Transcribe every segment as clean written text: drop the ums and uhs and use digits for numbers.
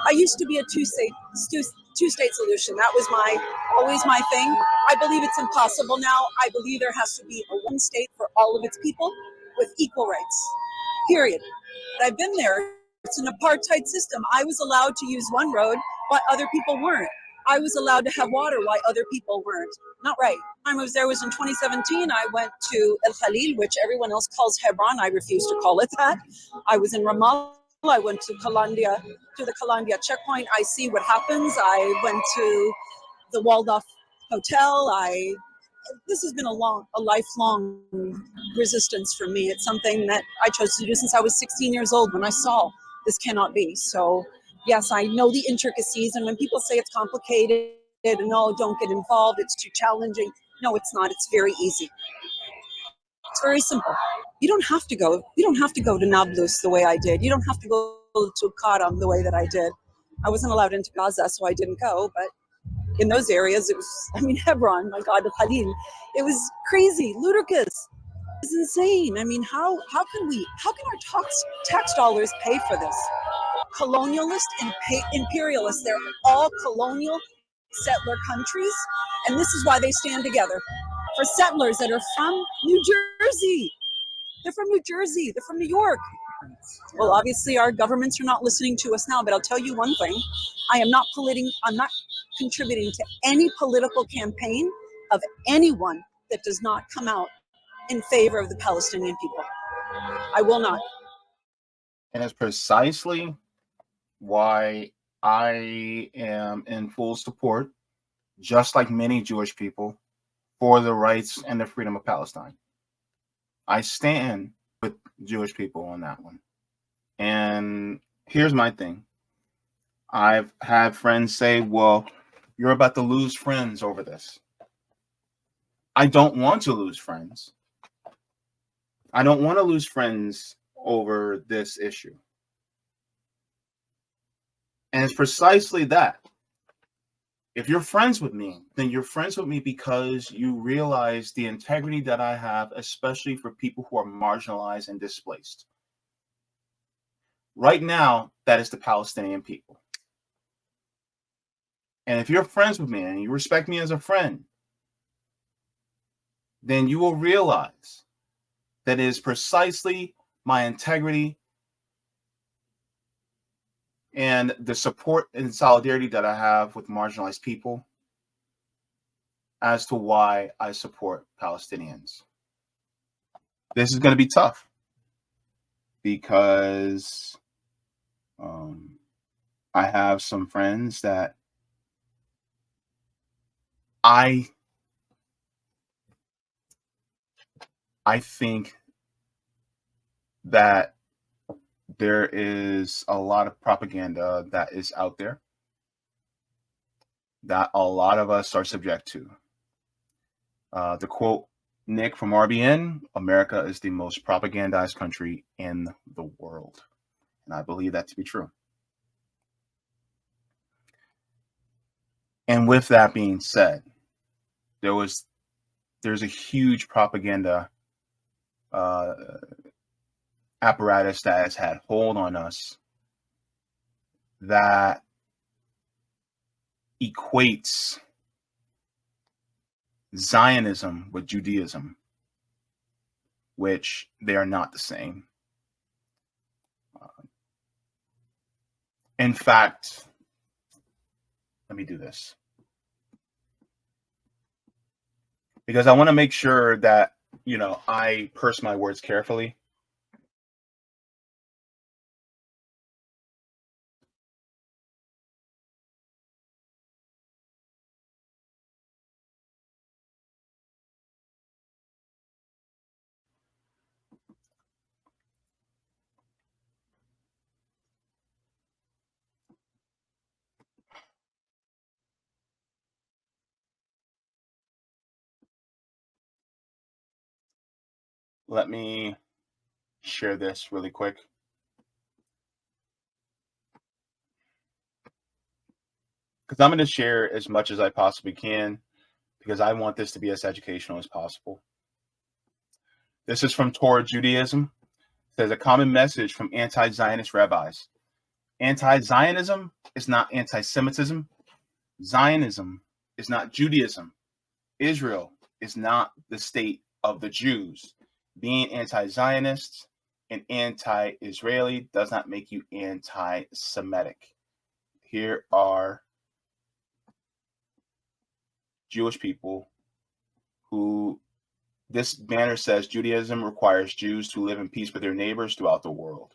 I used to be a two-state solution. That was always my thing. I believe it's impossible now. I believe there has to be a one state for all of its people with equal rights. Period. But I've been there. It's an apartheid system. I was allowed to use one road, but other people weren't. I was allowed to have water while other people weren't. Not right. The time I was there was in 2017. I went to El Khalil, which everyone else calls Hebron. I refuse to call it that. I was in Ramallah. I went to the Kalandia checkpoint. I see what happens. I went to the Waldorf Hotel. This has been a lifelong resistance for me. It's something that I chose to do since I was 16 years old when I saw this cannot be. So yes, I know the intricacies, and when people say it's complicated and no, don't get involved, it's too challenging. No, it's not. It's very easy. It's very simple. You don't have to go to Nablus the way I did. You don't have to go to Karam the way that I did. I wasn't allowed into Gaza, so I didn't go, but in those areas, it was, Hebron, my God, the Khalil, it was crazy, ludicrous. It's insane. How can our tax dollars pay for this? Colonialist and imperialist, they're all colonial settler countries, and this is why they stand together. For settlers that are from New Jersey, they're from New Jersey, they're from New York. Well, obviously our governments are not listening to us now, but I'll tell you one thing. I'm not contributing to any political campaign of anyone that does not come out in favor of the Palestinian people. I will not. And it's precisely why I am in full support, just like many Jewish people, for the rights and the freedom of Palestine. I stand with Jewish people on that one. And here's my thing. I've had friends say, well, you're about to lose friends over this. I don't want to lose friends. I don't want to lose friends over this issue. And it's precisely that. If you're friends with me, then you're friends with me because you realize the integrity that I have, especially for people who are marginalized and displaced. Right now, that is the Palestinian people. And if you're friends with me and you respect me as a friend, then you will realize that it is precisely my integrity and the support and solidarity that I have with marginalized people as to why I support Palestinians. This is going to be tough because I have some friends that I think that there is a lot of propaganda that is out there that a lot of us are subject to. The quote, Nick from RBN, America is the most propagandized country in the world. And I believe that to be true. And with that being said, there's a huge propaganda apparatus that has had hold on us that equates Zionism with Judaism, which they are not the same. In fact, let me do this because I want to make sure that, I purse my words carefully. Let me share this really quick. Because I'm going to share as much as I possibly can because I want this to be as educational as possible. This is from Torah Judaism. It says a common message from anti-Zionist rabbis. Anti-Zionism is not anti-Semitism. Zionism is not Judaism. Israel is not the state of the Jews. Being anti-Zionist and anti-Israeli does not make you anti-Semitic. Here are Jewish people who, this banner says, Judaism requires Jews to live in peace with their neighbors throughout the world.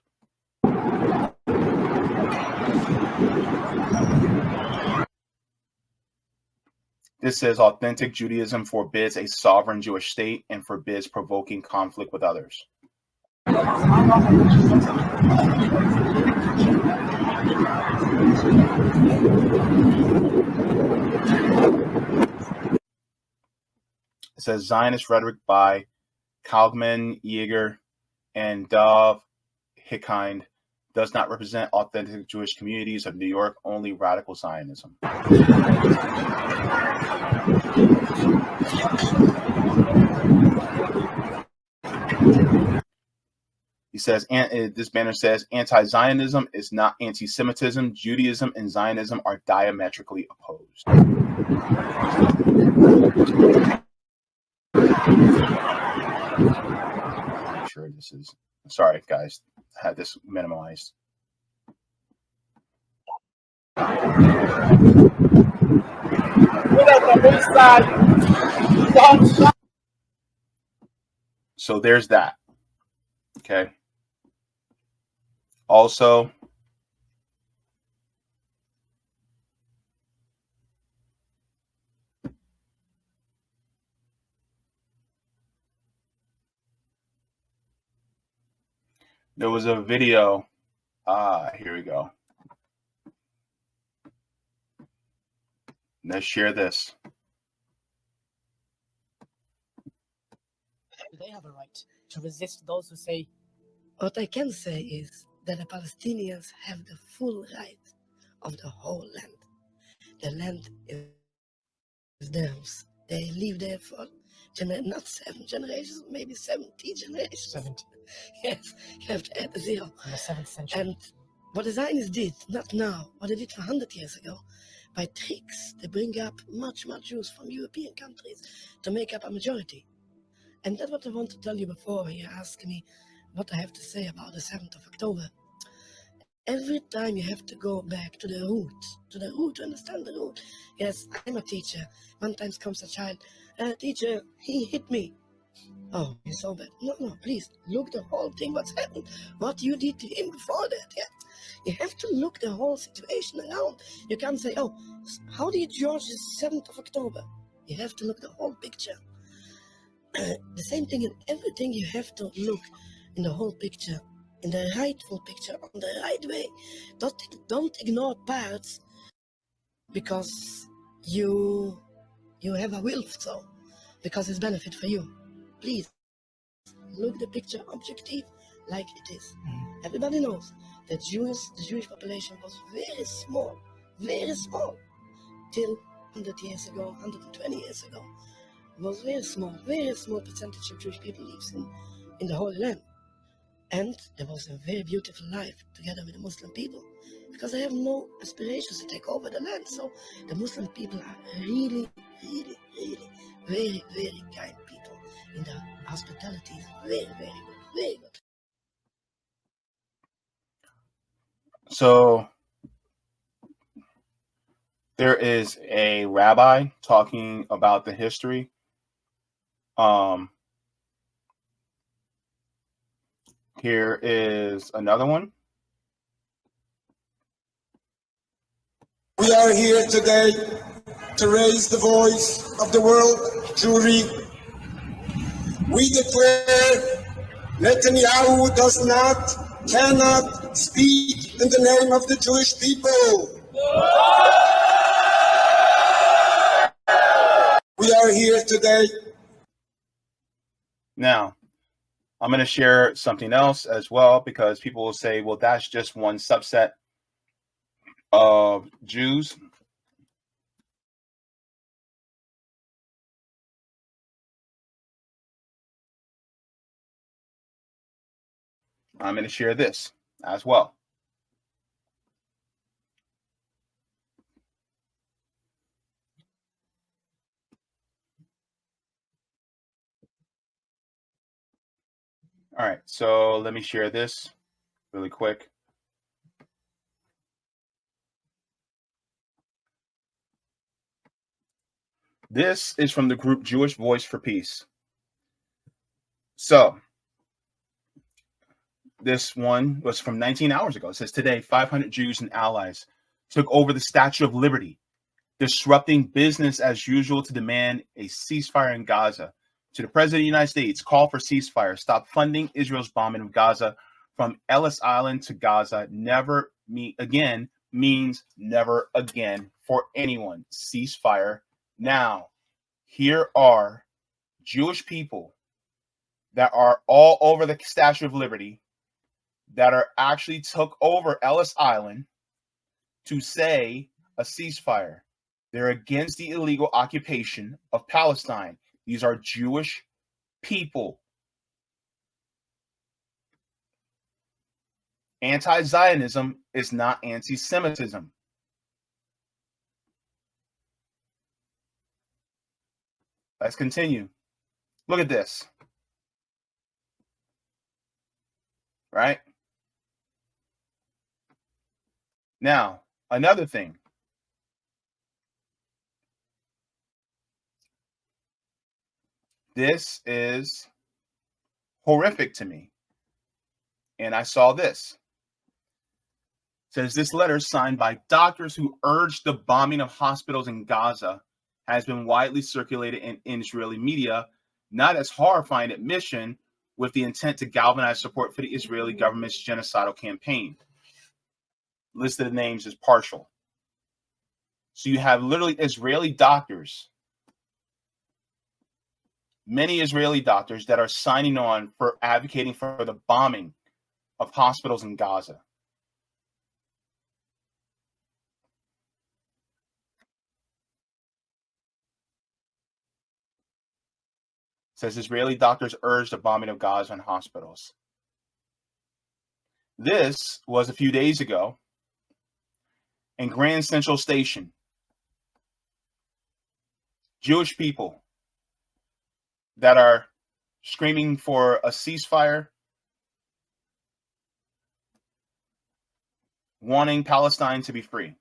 This says authentic Judaism forbids a sovereign Jewish state and forbids provoking conflict with others. It says Zionist rhetoric by Kalman Yeager and Dov Hikind does not represent authentic Jewish communities of New York, only radical Zionism. He says, this banner says, anti-Zionism is not anti-Semitism. Judaism and Zionism are diametrically opposed. I'm sure this is, sorry guys, I had this minimized. So there's that. Okay. Also, there was a video. Here we go. Let's share this. They have a right to resist those who say. What I can say is that the Palestinians have the full right of the whole land. The land is theirs. They live there for not 7 generations, maybe 70 generations. 70. Yes, you have to add a zero. In the 7th century. And what the Zionists did, not now, what they did 100 years ago, by tricks, they bring up much Jews from European countries to make up a majority. And that's what I want to tell you before you ask me what I have to say about the 7th of October. Every time you have to go back to the root, to understand the root. Yes, I'm a teacher. One time comes a child, teacher, he hit me. Oh, he's so bad. No, please, look the whole thing, what's happened, what you did to him before that, yeah. You have to look the whole situation around. You can't say, oh, how did George the 7th of October? You have to look the whole picture. The same thing in everything, you have to look in the whole picture, in the rightful picture, on the right way. Don't ignore parts because you have a will, so because it's benefit for you. Please look the picture objective like it is. Everybody knows that the Jewish population was very small, till 100 years ago, 120 years ago. It was very small percentage of Jewish people lives in the Holy Land. And there was a very beautiful life together with the Muslim people, because they have no aspirations to take over the land. So the Muslim people are really very kind people. In the hospitality is very good. So there is a rabbi talking about the history. Here is another one. We are here today to raise the voice of the world Jewry. We declare Netanyahu cannot speak in the name of the Jewish people. We are here today. Now, I'm going to share something else as well, because people will say, well, that's just one subset of Jews. I'm going to share this as well. All right, so let me share this really quick. This is from the group Jewish Voice for Peace. So this one was from 19 hours ago. It says, today, 500 Jews and allies took over the Statue of Liberty, disrupting business as usual to demand a ceasefire in Gaza. To the President of the United States, call for ceasefire. Stop funding Israel's bombing of Gaza. From Ellis Island to Gaza, never meet again means never again for anyone. Ceasefire now. Here are Jewish people that are all over the Statue of Liberty that are actually took over Ellis Island to say a ceasefire. They're against the illegal occupation of Palestine. These are Jewish people. Anti-Zionism is not anti-Semitism. Let's continue. Look at this. Right? Now, another thing. This is horrific to me. And I saw this. It says this letter signed by doctors who urged the bombing of hospitals in Gaza has been widely circulated in Israeli media, not as horrifying admission with the intent to galvanize support for the Israeli government's genocidal campaign. List of the names is partial. So you have literally Israeli doctors, many Israeli doctors that are signing on for advocating for the bombing of hospitals in Gaza. It says Israeli doctors urged the bombing of Gaza and hospitals. This was a few days ago in Grand Central Station. Jewish people that are screaming for a ceasefire, wanting Palestine to be free.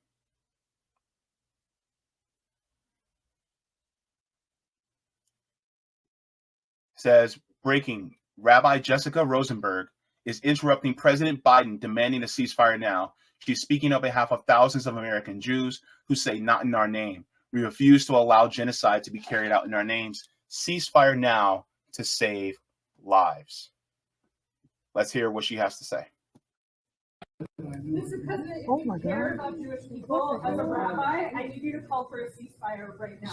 Says, breaking, Rabbi Jessica Rosenberg is interrupting President Biden demanding a ceasefire now. She's speaking on behalf of thousands of American Jews who say, not in our name. We refuse to allow genocide to be carried out in our names. Ceasefire now to save lives. Let's hear what she has to say. Mr. President, if you care about Jewish people, as a rabbi, I need you to call for a ceasefire right now.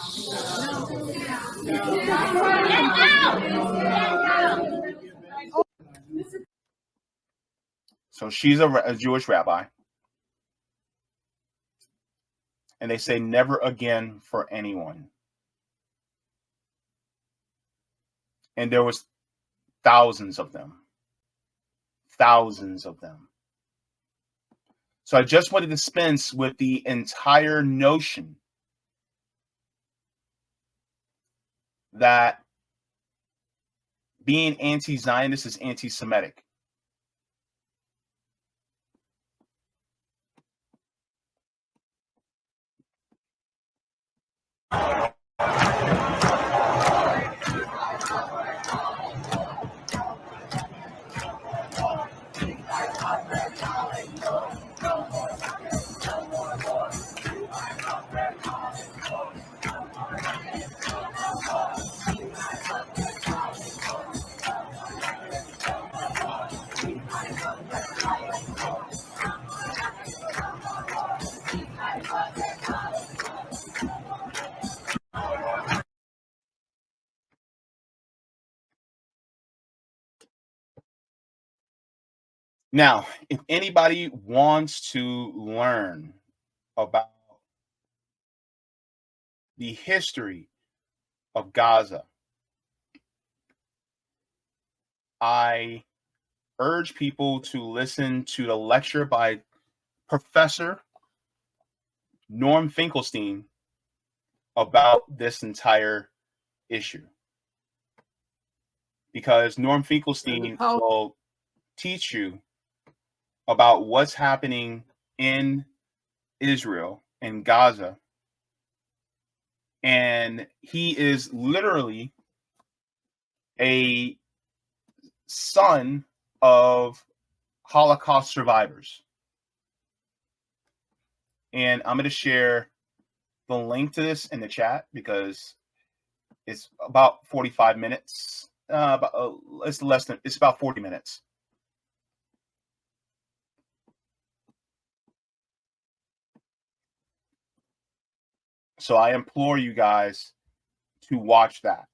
So she's a Jewish rabbi. And they say never again for anyone. And there was thousands of them. Thousands of them. So I just want to dispense with the entire notion that being anti-Zionist is anti-Semitic. Now, if anybody wants to learn about the history of Gaza, I urge people to listen to the lecture by Professor Norm Finkelstein about this entire issue. because Norm Finkelstein will teach you about what's happening in Israel and Gaza. And he is literally a son of Holocaust survivors. And I'm going to share the link to this in the chat because it's about 45 minutes. It's about 40 minutes. So I implore you guys to watch that,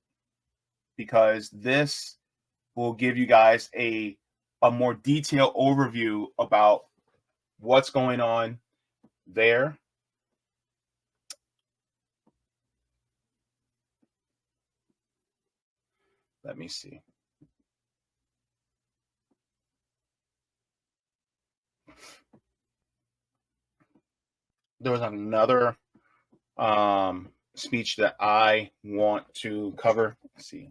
because this will give you guys a more detailed overview about what's going on there. Let me see. There was another speech that I want to cover. Let's see.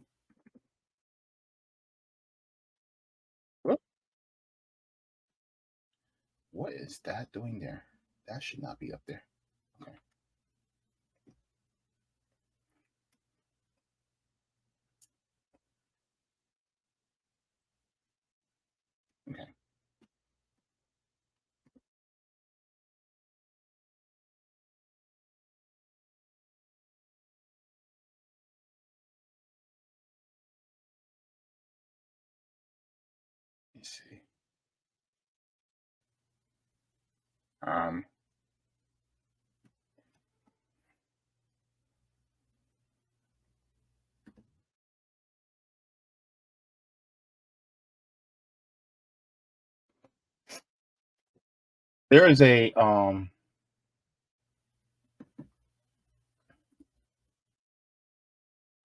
What is that doing there? That should not be up there. Okay. Okay. Let me see. There is a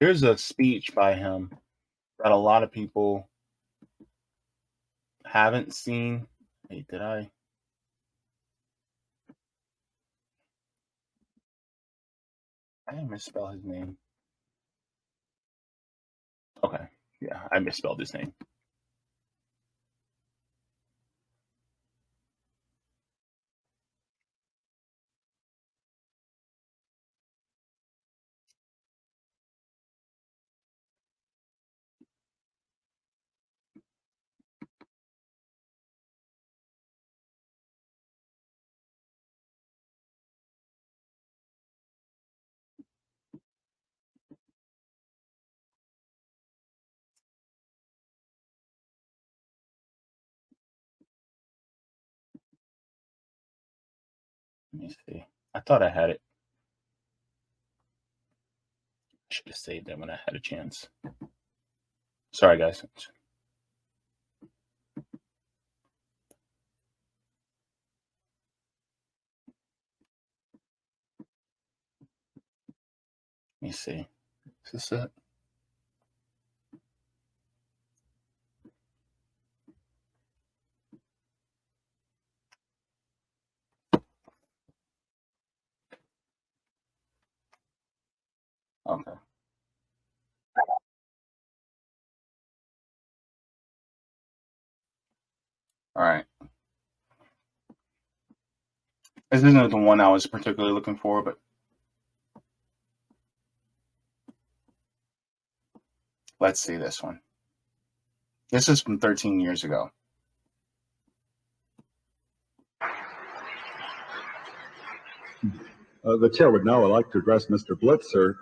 there's a speech by him that a lot of people haven't seen. Wait, did I? I didn't misspell his name. Okay. Yeah, I misspelled his name. Let me see. I thought I had it. I should have saved it when I had a chance. Sorry, guys. Let me see. Is this it? Okay. All right. This isn't the one I was particularly looking for, but let's see this one. This is from 13 years ago. The chair would now like to address Mr. Blitzer.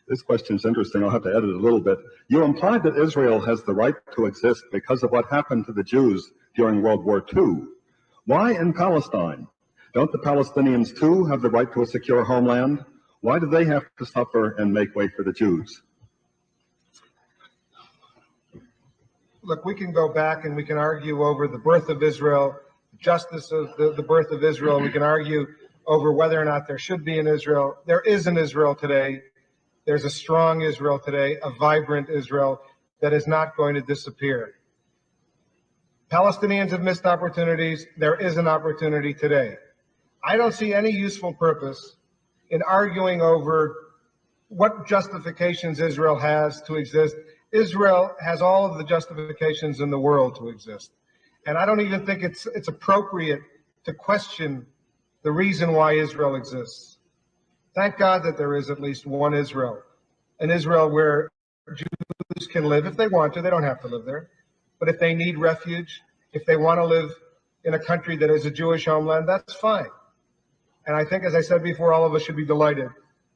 This question is interesting. I'll have to edit it a little bit. You implied that Israel has the right to exist because of what happened to the Jews during World War II. Why in Palestine? Don't the Palestinians too have the right to a secure homeland? Why do they have to suffer and make way for the Jews? Look, we can go back and we can argue over the birth of Israel, justice of the birth of Israel. We can argue over whether or not there should be an Israel. There is an Israel today. There's a strong Israel today, a vibrant Israel that is not going to disappear. Palestinians have missed opportunities. There is an opportunity today. I don't see any useful purpose in arguing over what justifications Israel has to exist Israel has all of the justifications in the world to exist. And I don't even think it's appropriate to question the reason why Israel exists. Thank God that there is at least one Israel, an Israel where Jews can live if they want to. They don't have to live there. But if they need refuge, if they want to live in a country that is a Jewish homeland, that's fine. And I think, as I said before, all of us should be delighted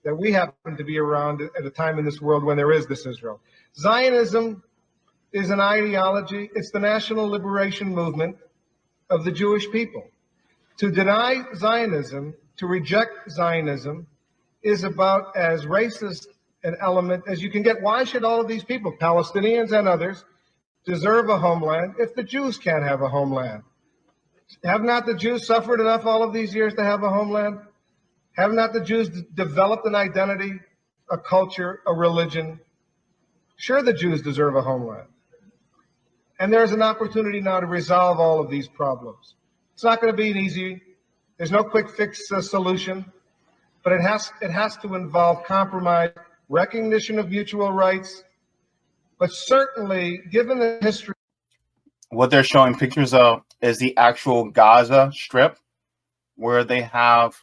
that we happen to be around at a time in this world when there is this Israel. Zionism is an ideology. It's the national liberation movement of the Jewish people. To deny Zionism, to reject Zionism, is about as racist an element as you can get. Why should all of these people, Palestinians and others, deserve a homeland if the Jews can't have a homeland? Have not the Jews suffered enough all of these years to have a homeland? Have not the Jews developed an identity, a culture, a religion? Sure, the Jews deserve a homeland. And there's an opportunity now to resolve all of these problems. It's not going to be easy. There's no quick fix solution, but it has to involve compromise, recognition of mutual rights, but certainly, given the history. What they're showing pictures of is the actual Gaza Strip, where they have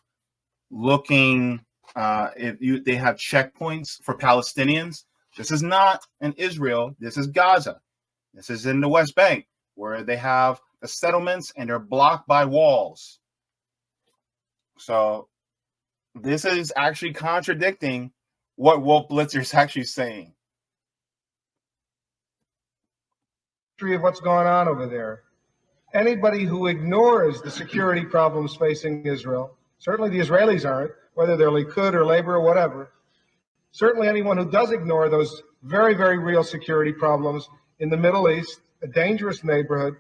they have checkpoints for Palestinians. This is not in Israel. This is Gaza. This is in the West Bank, where they have the settlements and they're blocked by walls. So this is actually contradicting what Wolf Blitzer is actually saying. Of what's going on over there. Anybody who ignores the security problems facing Israel, certainly the Israelis aren't, whether they're Likud or Labor or whatever, certainly anyone who does ignore those very, very real security problems in the Middle East, a dangerous neighborhood,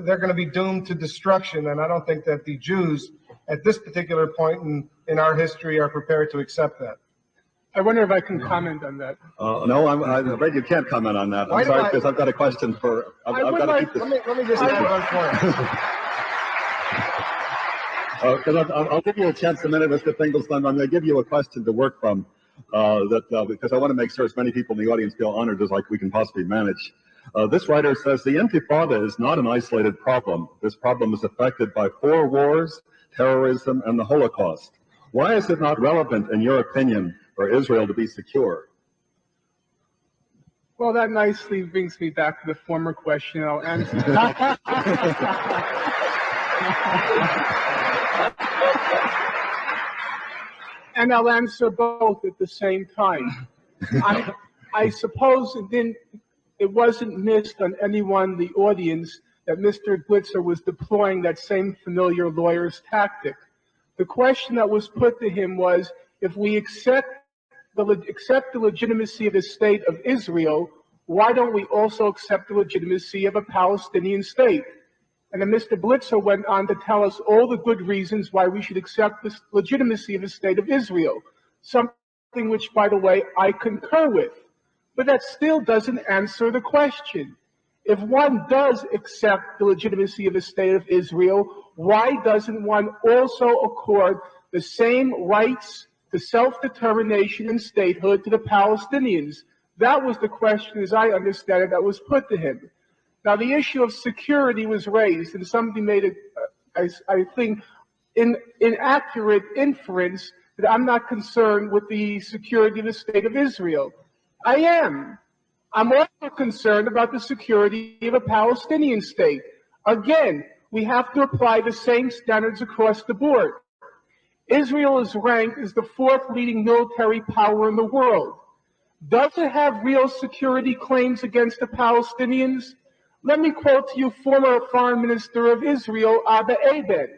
they're going to be doomed to destruction. And I don't think that the Jews at this particular point in our history are prepared to accept that. I wonder if I can comment on that. No, I'm afraid you can't comment on that. I'm sorry, because I've got a question for. I've got to keep this. Let me just add one point. Because I'll give you a chance in a minute, Mr. Finkelstein. I'm going to give you a question to work from, because I want to make sure as many people in the audience feel honored as we can possibly manage. This writer says the Intifada is not an isolated problem. This problem is affected by 4 wars, terrorism, and the Holocaust. Why is it not relevant, in your opinion, for Israel to be secure? Well, that nicely brings me back to the former question. I'll answer. And I'll answer both at the same time. I suppose it wasn't missed on anyone in the audience that Mr. Blitzer was deploying that same familiar lawyer's tactic. The question that was put to him was, if we accept the legitimacy of the state of Israel, why don't we also accept the legitimacy of a Palestinian state? And then Mr. Blitzer went on to tell us all the good reasons why we should accept the legitimacy of the state of Israel, something which, by the way, I concur with. But that still doesn't answer the question. If one does accept the legitimacy of the state of Israel, why doesn't one also accord the same rights to self-determination and statehood to the Palestinians? That was the question, as I understand it, that was put to him. Now, the issue of security was raised, and somebody made I think, inaccurate inference that I'm not concerned with the security of the state of Israel. I am. I'm also concerned about the security of a Palestinian state. Again, we have to apply the same standards across the board. Israel is ranked as the 4th leading military power in the world. Does it have real security claims against the Palestinians? Let me quote to you former Foreign Minister of Israel, Abba Eban.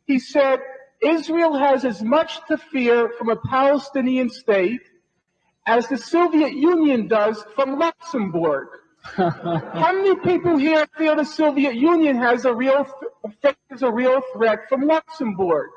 He said, Israel has as much to fear from a Palestinian state as the Soviet Union does from Luxembourg. How many people here feel the Soviet Union has a real threat from Luxembourg?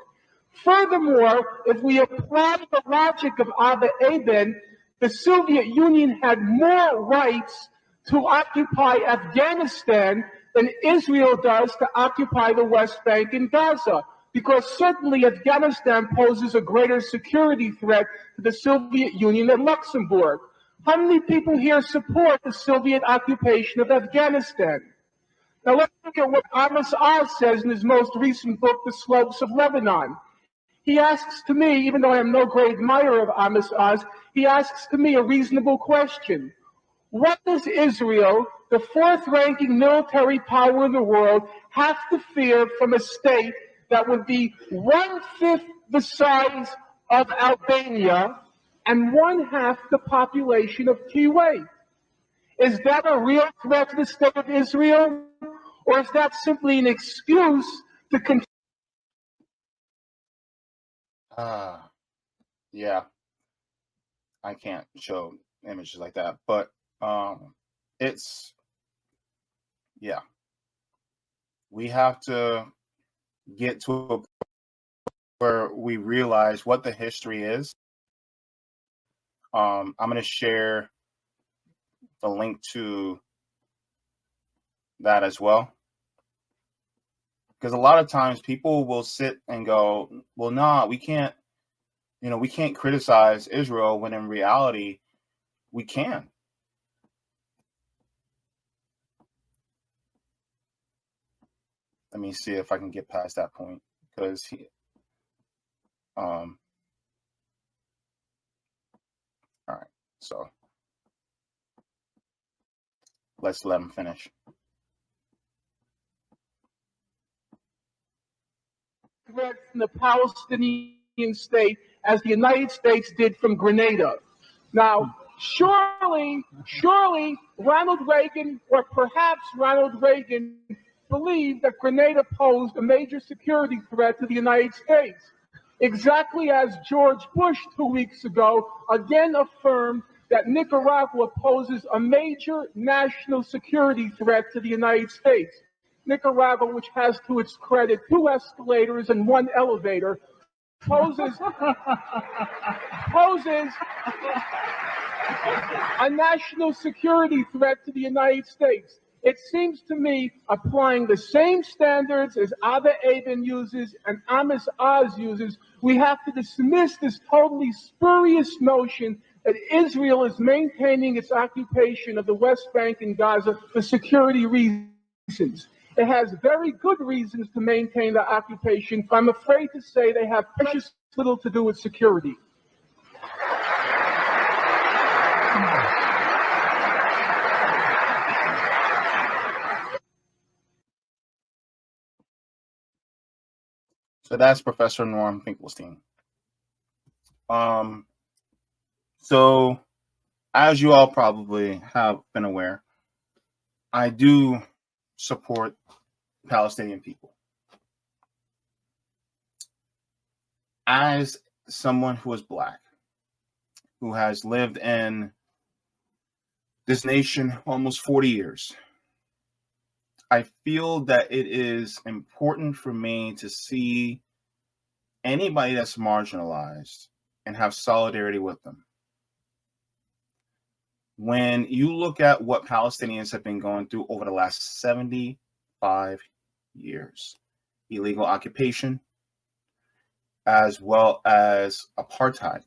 Furthermore, if we apply the logic of Abba Eban, the Soviet Union had more rights to occupy Afghanistan than Israel does to occupy the West Bank and Gaza, because certainly Afghanistan poses a greater security threat to the Soviet Union than Luxembourg. How many people here support the Soviet occupation of Afghanistan? Now let's look at what Amos Oz says in his most recent book, The Slopes of Lebanon. He asks to me, even though I am no great admirer of Amos Oz, he asks to me a reasonable question. What does Israel, the fourth-ranking military power in the world, have to fear from a state that would be one-fifth the size of Albania and one-half the population of Kuwait? Is that a real threat to the state of Israel, or is that simply an excuse to continue? Yeah, I can't show images like that, but it's, yeah, we have to get to a point where we realize what the history is. I'm going to share the link to that as well, because a lot of times people will sit and go, well, nah, we can't, we can't criticize Israel, when in reality we can. Let me see if I can get past that point, because all right, so let's let him finish. Threat from the Palestinian state as the United States did from Grenada. Now, surely Ronald Reagan, or perhaps Ronald Reagan, believed that Grenada posed a major security threat to the United States, exactly as George Bush 2 weeks ago again affirmed that Nicaragua poses a major national security threat to the United States. Nicaragua, which has to its credit 2 escalators and 1 elevator, poses a national security threat to the United States. It seems to me, applying the same standards as Abba Eban uses and Amos Oz uses, we have to dismiss this totally spurious notion that Israel is maintaining its occupation of the West Bank and Gaza for security reasons. It has very good reasons to maintain the occupation, but I'm afraid to say they have precious little to do with security. So that's Professor Norm Finkelstein. So as you all probably have been aware, I do support Palestinian people. As someone who is Black, who has lived in this nation almost 40 years, I feel that it is important for me to see anybody that's marginalized and have solidarity with them. When you look at what Palestinians have been going through over the last 75 years, illegal occupation, as well as apartheid,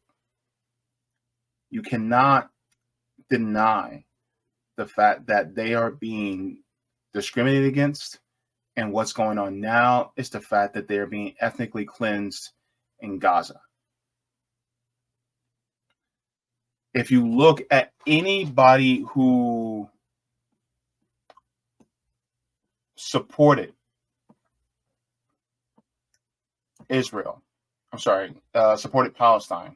you cannot deny the fact that they are being discriminated against. And what's going on now is the fact that they're being ethnically cleansed in Gaza. If you look at anybody who supported supported Palestine,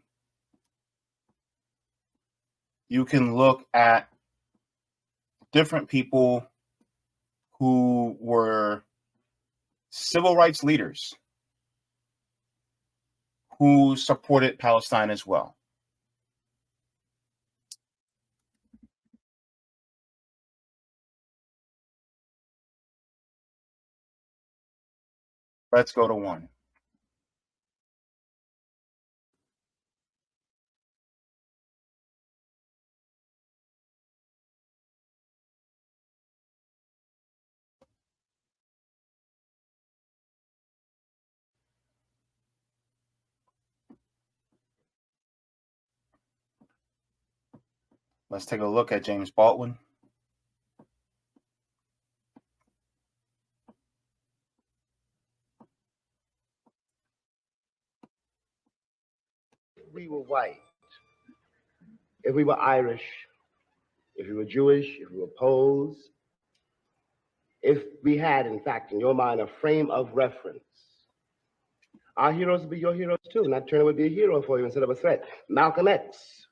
you can look at different people who were civil rights leaders who supported Palestine as well. Let's go to one. Let's take a look at James Baldwin. If we were white, if we were Irish, if we were Jewish, if we were Poles, if we had, in fact, in your mind, a frame of reference, our heroes would be your heroes too. Nat Turner would be a hero for you instead of a threat. Malcolm X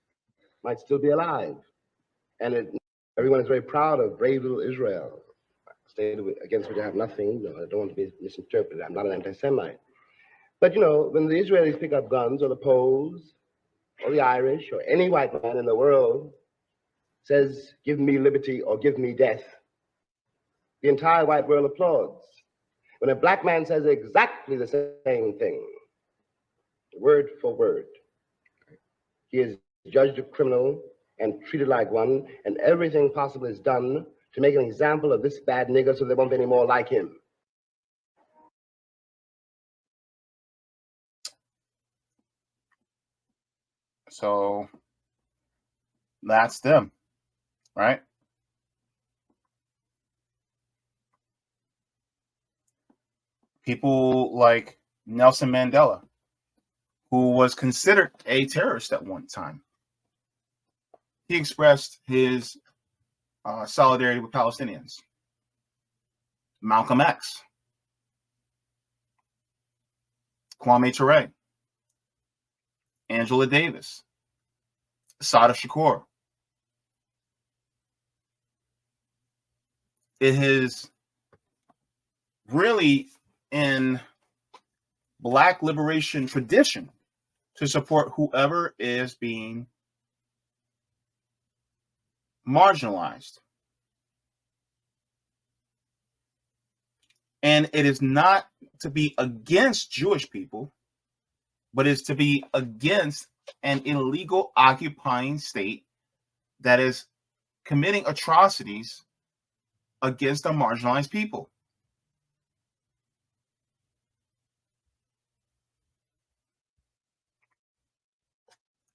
might still be alive. And everyone is very proud of brave little Israel, a state against which I have nothing. I don't want to be misinterpreted. I'm not an anti-Semite. But, when the Israelis pick up guns, or the Poles, or the Irish, or any white man in the world says, give me liberty or give me death, the entire white world applauds. When a black man says exactly the same thing, word for word, he is judged a criminal and treated like one, and everything possible is done to make an example of this bad nigger so there won't be any more like him. So that's them, right? People like Nelson Mandela, who was considered a terrorist at one time. He expressed his solidarity with Palestinians. Malcolm X, Kwame Ture, Angela Davis, Assata Shakur. It is really in Black liberation tradition to support whoever is being marginalized. And it is not to be against Jewish people, but is to be against an illegal occupying state that is committing atrocities against the marginalized people.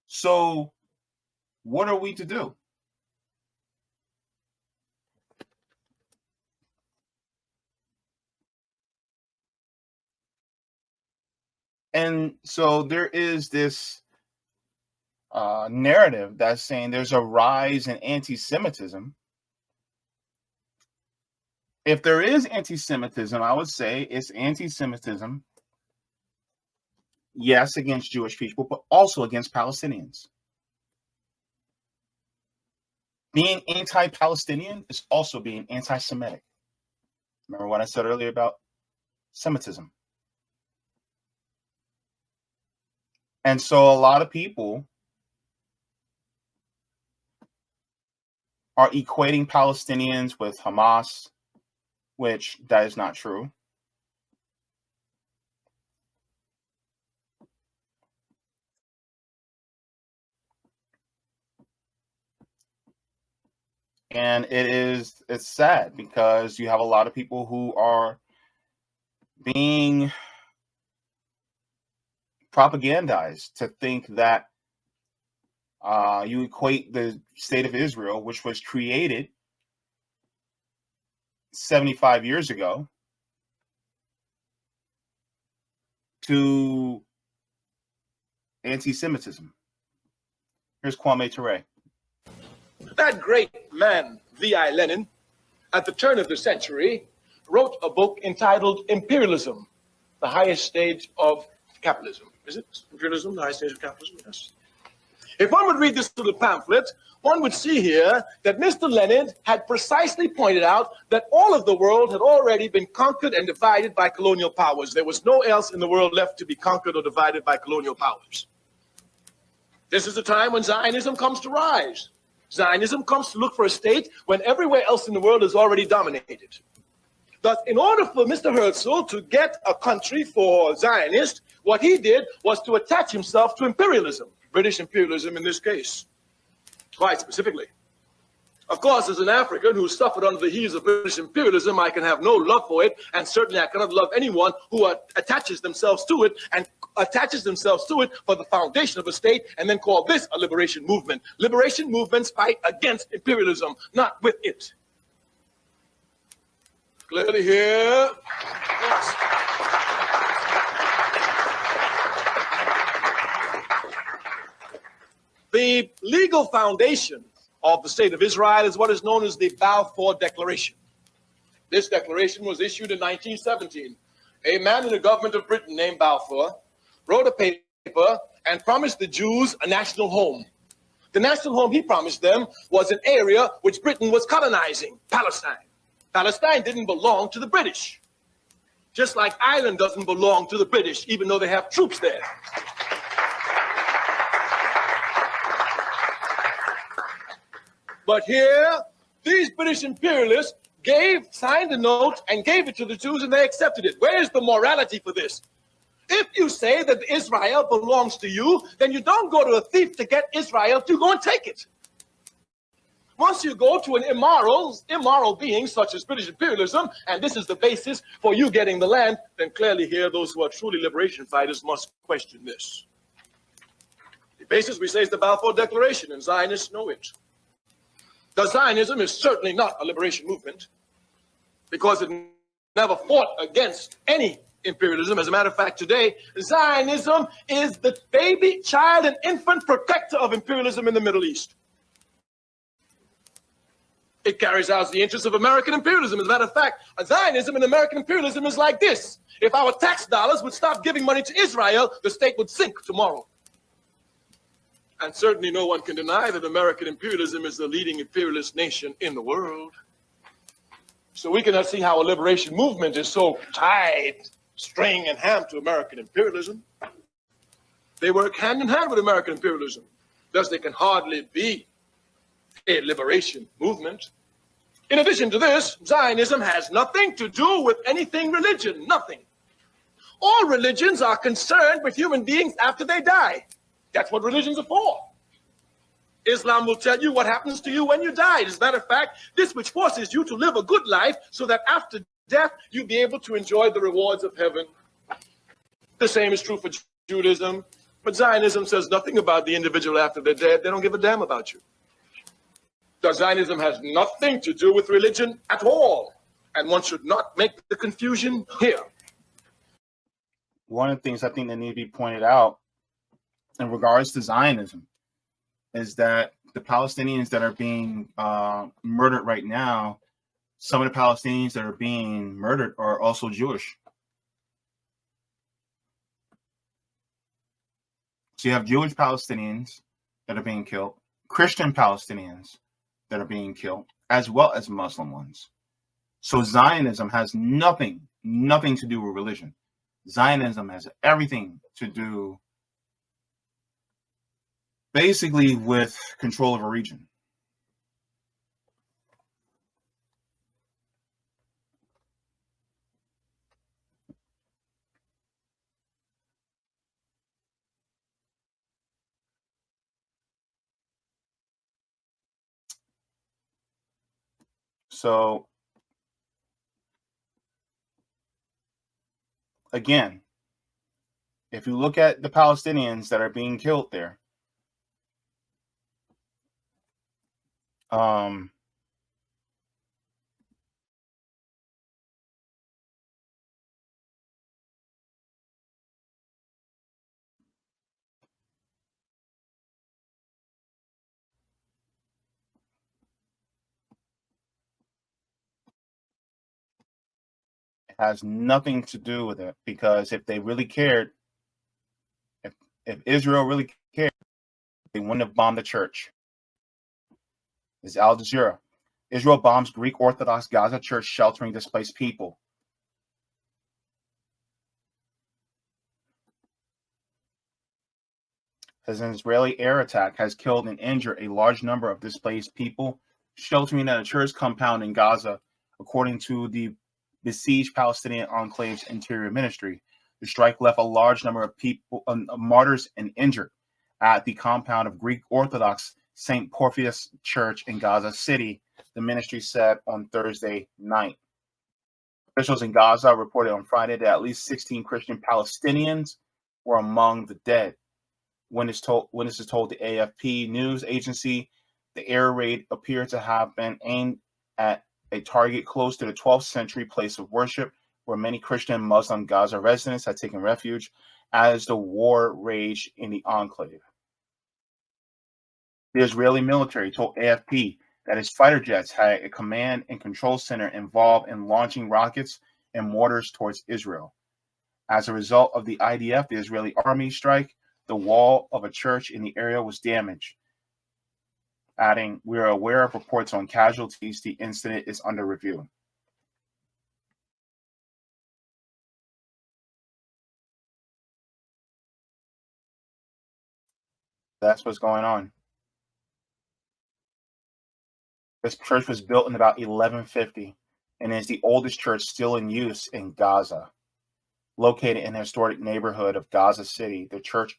So what are we to do? And so there is this narrative that's saying there's a rise in anti-Semitism. If there is anti-Semitism, I would say it's anti-Semitism, yes, against Jewish people, but also against Palestinians. Being anti-Palestinian is also being anti-Semitic. Remember what I said earlier about Semitism? And so a lot of people are equating Palestinians with Hamas, which that is not true. And it's sad because you have a lot of people who are being propagandized to think that you equate the state of Israel, which was created 75 years ago, to anti-Semitism. Here's Kwame Ture. That great man, V.I. Lenin, at the turn of the century, wrote a book entitled Imperialism, the highest stage of capitalism. Is it imperialism, the highest stage of capitalism? Yes. If one would read this little pamphlet, one would see here that Mr. Lenin had precisely pointed out that all of the world had already been conquered and divided by colonial powers. There was no else in the world left to be conquered or divided by colonial powers. This is the time when Zionism comes to rise. Zionism comes to look for a state when everywhere else in the world is already dominated. Thus, in order for Mr. Herzl to get a country for Zionists, what he did was to attach himself to imperialism, British imperialism in this case, quite specifically. Of course, as an African who suffered under the heels of British imperialism, I can have no love for it, and certainly I cannot love anyone who attaches themselves to it and attaches themselves to it for the foundation of a state, and then call this a liberation movement. Liberation movements fight against imperialism, not with it. Clearly here. Yes. The legal foundation of the state of Israel is what is known as the Balfour Declaration. This declaration was issued in 1917. A man in the government of Britain named Balfour wrote a paper and promised the Jews a national home. The national home he promised them was an area which Britain was colonizing, Palestine. Palestine didn't belong to the British, just like Ireland doesn't belong to the British, even though they have troops there. But here, these British imperialists signed a note and gave it to the Jews, and they accepted it. Where is the morality for this? If you say that Israel belongs to you, then you don't go to a thief to get Israel, you go and take it. Once you go to an immoral being such as British imperialism, and this is the basis for you getting the land, then clearly here those who are truly liberation fighters must question this. The basis, we say, is the Balfour Declaration, and Zionists know it. The Zionism is certainly not a liberation movement because it never fought against any imperialism. As a matter of fact, today, Zionism is the baby, child, and infant protector of imperialism in the Middle East. It carries out the interests of American imperialism. As a matter of fact, Zionism and American imperialism is like this. If our tax dollars would stop giving money to Israel, the state would sink tomorrow. And certainly no one can deny that American imperialism is the leading imperialist nation in the world. So we cannot see how a liberation movement is so tied, string and ham to American imperialism. They work hand in hand with American imperialism. Thus, they can hardly be a liberation movement. In addition to this, Zionism has nothing to do with anything religion, nothing. All religions are concerned with human beings after they die. That's what religions are for. Islam will tell you what happens to you when you die. As a matter of fact, this which forces you to live a good life so that after death, you'll be able to enjoy the rewards of heaven. The same is true for Judaism. But Zionism says nothing about the individual after they're dead. They don't give a damn about you. Zionism has nothing to do with religion at all. And one should not make the confusion here. One of the things I think that need to be pointed out in regards to Zionism is that the Palestinians that are being murdered right now, some of the Palestinians that are being murdered are also Jewish. So you have Jewish Palestinians that are being killed, Christian Palestinians that are being killed, as well as Muslim ones. So Zionism has nothing to do with religion. Zionism has everything to do basically with control of a region. So again, if you look at the Palestinians that are being killed there, it has nothing to do with it, because if they really cared, if Israel really cared, they wouldn't have bombed the church. It's Al Jazeera. Israel bombs Greek Orthodox Gaza church sheltering displaced people. As an Israeli air attack has killed and injured a large number of displaced people sheltering at a church compound in Gaza, according to the besieged Palestinian enclave's interior ministry. The strike left a large number of people, martyrs and injured at the compound of Greek Orthodox St. Porphyrius Church in Gaza City, the ministry said on Thursday night. Officials in Gaza reported on Friday that at least 16 Christian Palestinians were among the dead. Witnesses told the AFP news agency the air raid appeared to have been aimed at a target close to the 12th century place of worship where many Christian and Muslim Gaza residents had taken refuge as the war raged in the enclave. The Israeli military told AFP that its fighter jets had a command and control center involved in launching rockets and mortars towards Israel. As a result of the IDF, the Israeli army strike, the wall of a church in the area was damaged. Adding, we are aware of reports on casualties. The incident is under review. That's what's going on. This church was built in about 1150 and is the oldest church still in use in Gaza. Located in the historic neighborhood of Gaza City, the church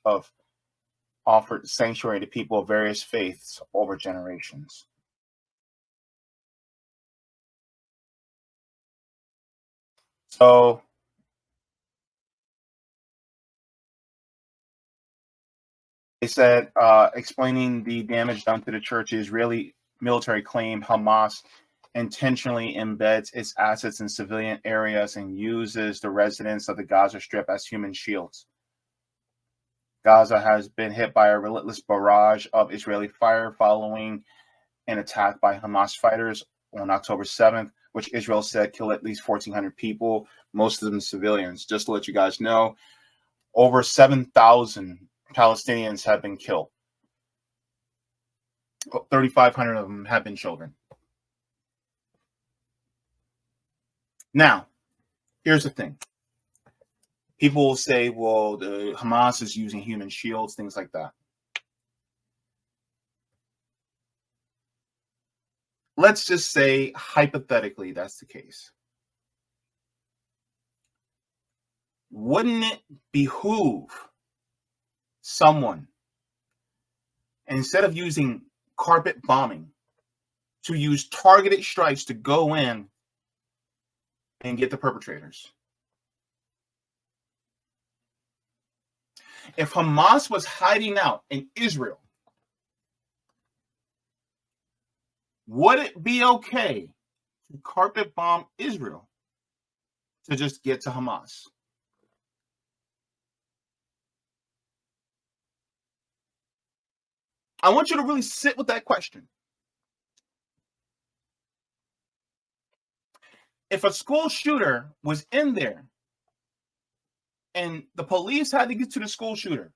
offered sanctuary to people of various faiths over generations. So they said, explaining the damage done to the church, the Israeli military claimed Hamas intentionally embeds its assets in civilian areas and uses the residents of the Gaza Strip as human shields. Gaza has been hit by a relentless barrage of Israeli fire following an attack by Hamas fighters on October 7th, which Israel said killed at least 1,400 people, most of them civilians. Just to let you guys know, over 7,000 Palestinians have been killed. 3,500 of them have been children. Now, here's the thing. People will say, well, the Hamas is using human shields, things like that. Let's just say, hypothetically, that's the case. Wouldn't it behoove someone, instead of using carpet bombing, to use targeted strikes to go in and get the perpetrators? If Hamas was hiding out in Israel, would it be okay to carpet bomb Israel to just get to Hamas? I want you to really sit with that question. If a school shooter was in there and the police had to get to the school shooter,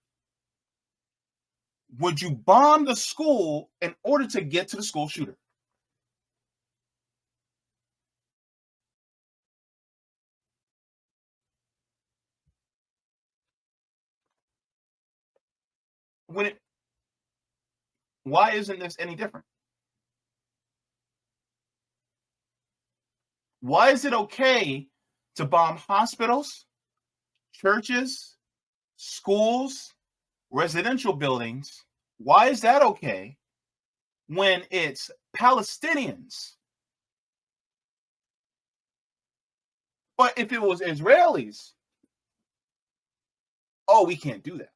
would you bomb the school in order to get to the school shooter? Why isn't this any different? Why is it okay to bomb hospitals, churches, schools, residential buildings? Why is that okay when it's Palestinians? But if it was Israelis, oh, we can't do that.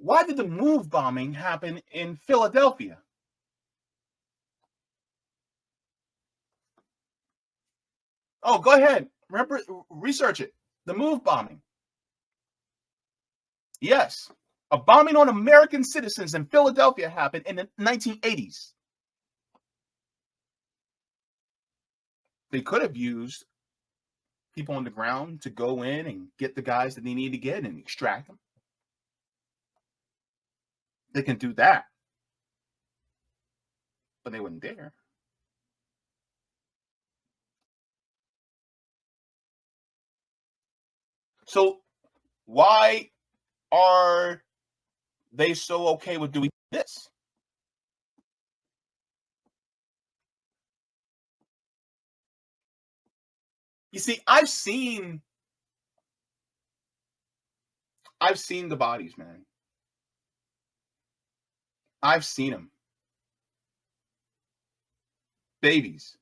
Why did the move bombing happen in Philadelphia? Oh, go ahead. Remember, research it. The move bombing. Yes. A bombing on American citizens in Philadelphia happened in the 1980s. They could have used people on the ground to go in and get the guys that they need to get and extract them. They can do that. But they wouldn't dare. So why are they so okay with doing this? You see, I've seen the bodies, man. I've seen them. Babies.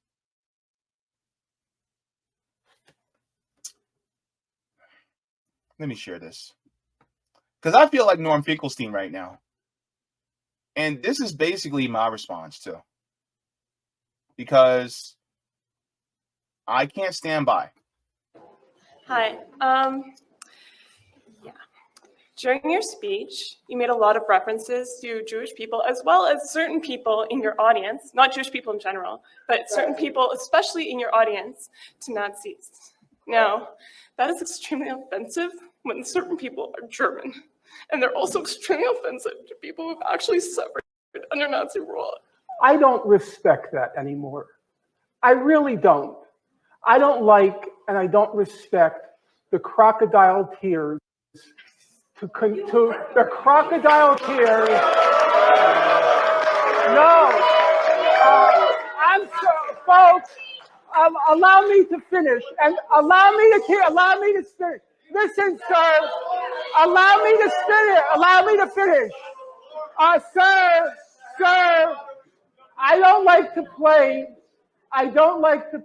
Let me share this. Because I feel like Norm Finkelstein right now. And this is basically my response too. Because I can't stand by. Hi. Yeah. During your speech, you made a lot of references to Jewish people as well as certain people in your audience, not Jewish people in general, but certain people, especially in your audience, to Nazis. Now, that is extremely offensive when certain people are German. And they're also extremely offensive to people who've actually suffered under Nazi rule. I don't respect that anymore. I really don't. I don't like and I don't respect the crocodile tears to the crocodile tears. No, I'm so, folks. Allow me to finish and allow me to finish. Listen, sir. Allow me to finish. Allow me to finish. Sir. I don't like to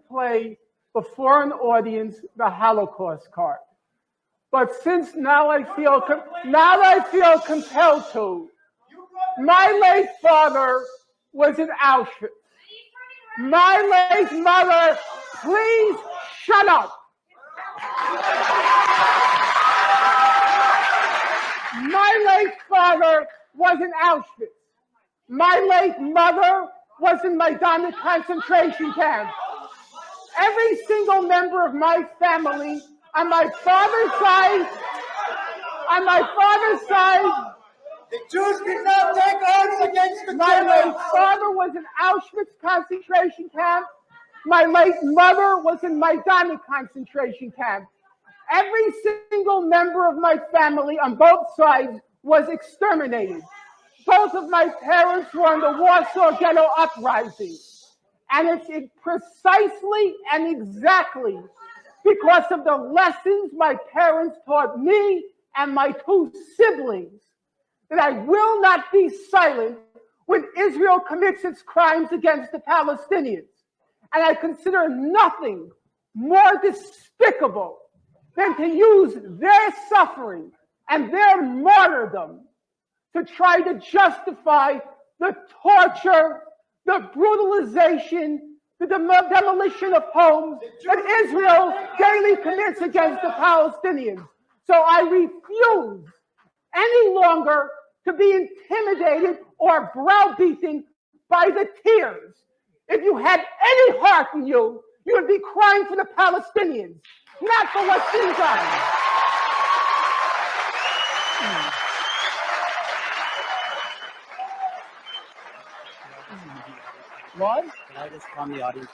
play before an audience the Holocaust card. But since now I feel compelled to. My late father was in Auschwitz. My late mother, please shut up. My late father was in Auschwitz. My late mother was in Majdanek concentration camp. Every single member of my family on my father's side, The Jews did not take arms against the my Germans. late father was in Auschwitz concentration camp. My late mother was in Majdanek concentration camp. Every single member of my family on both sides was exterminated. Both of my parents were in the Warsaw Ghetto Uprising. And it's precisely and exactly because of the lessons my parents taught me and my two siblings that I will not be silent when Israel commits its crimes against the Palestinians. And I consider nothing more despicable than to use their suffering and their martyrdom to try to justify the torture, the brutalization, the demolition of homes that Israel daily commits against the Palestinians. So I refuse any longer to be intimidated or browbeaten by the tears. If you had any heart in you, you would be crying for the Palestinians, not for what's been done. What? Can I just calm the audience?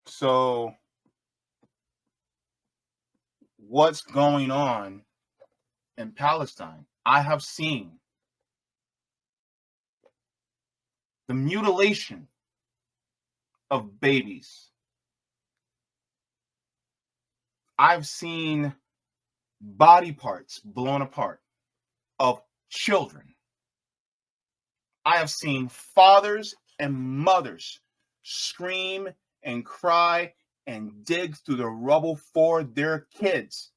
So, what's going on in Palestine? I have seen the mutilation of babies. I've seen body parts blown apart of children. I have seen fathers and mothers scream and cry and dig through the rubble for their kids.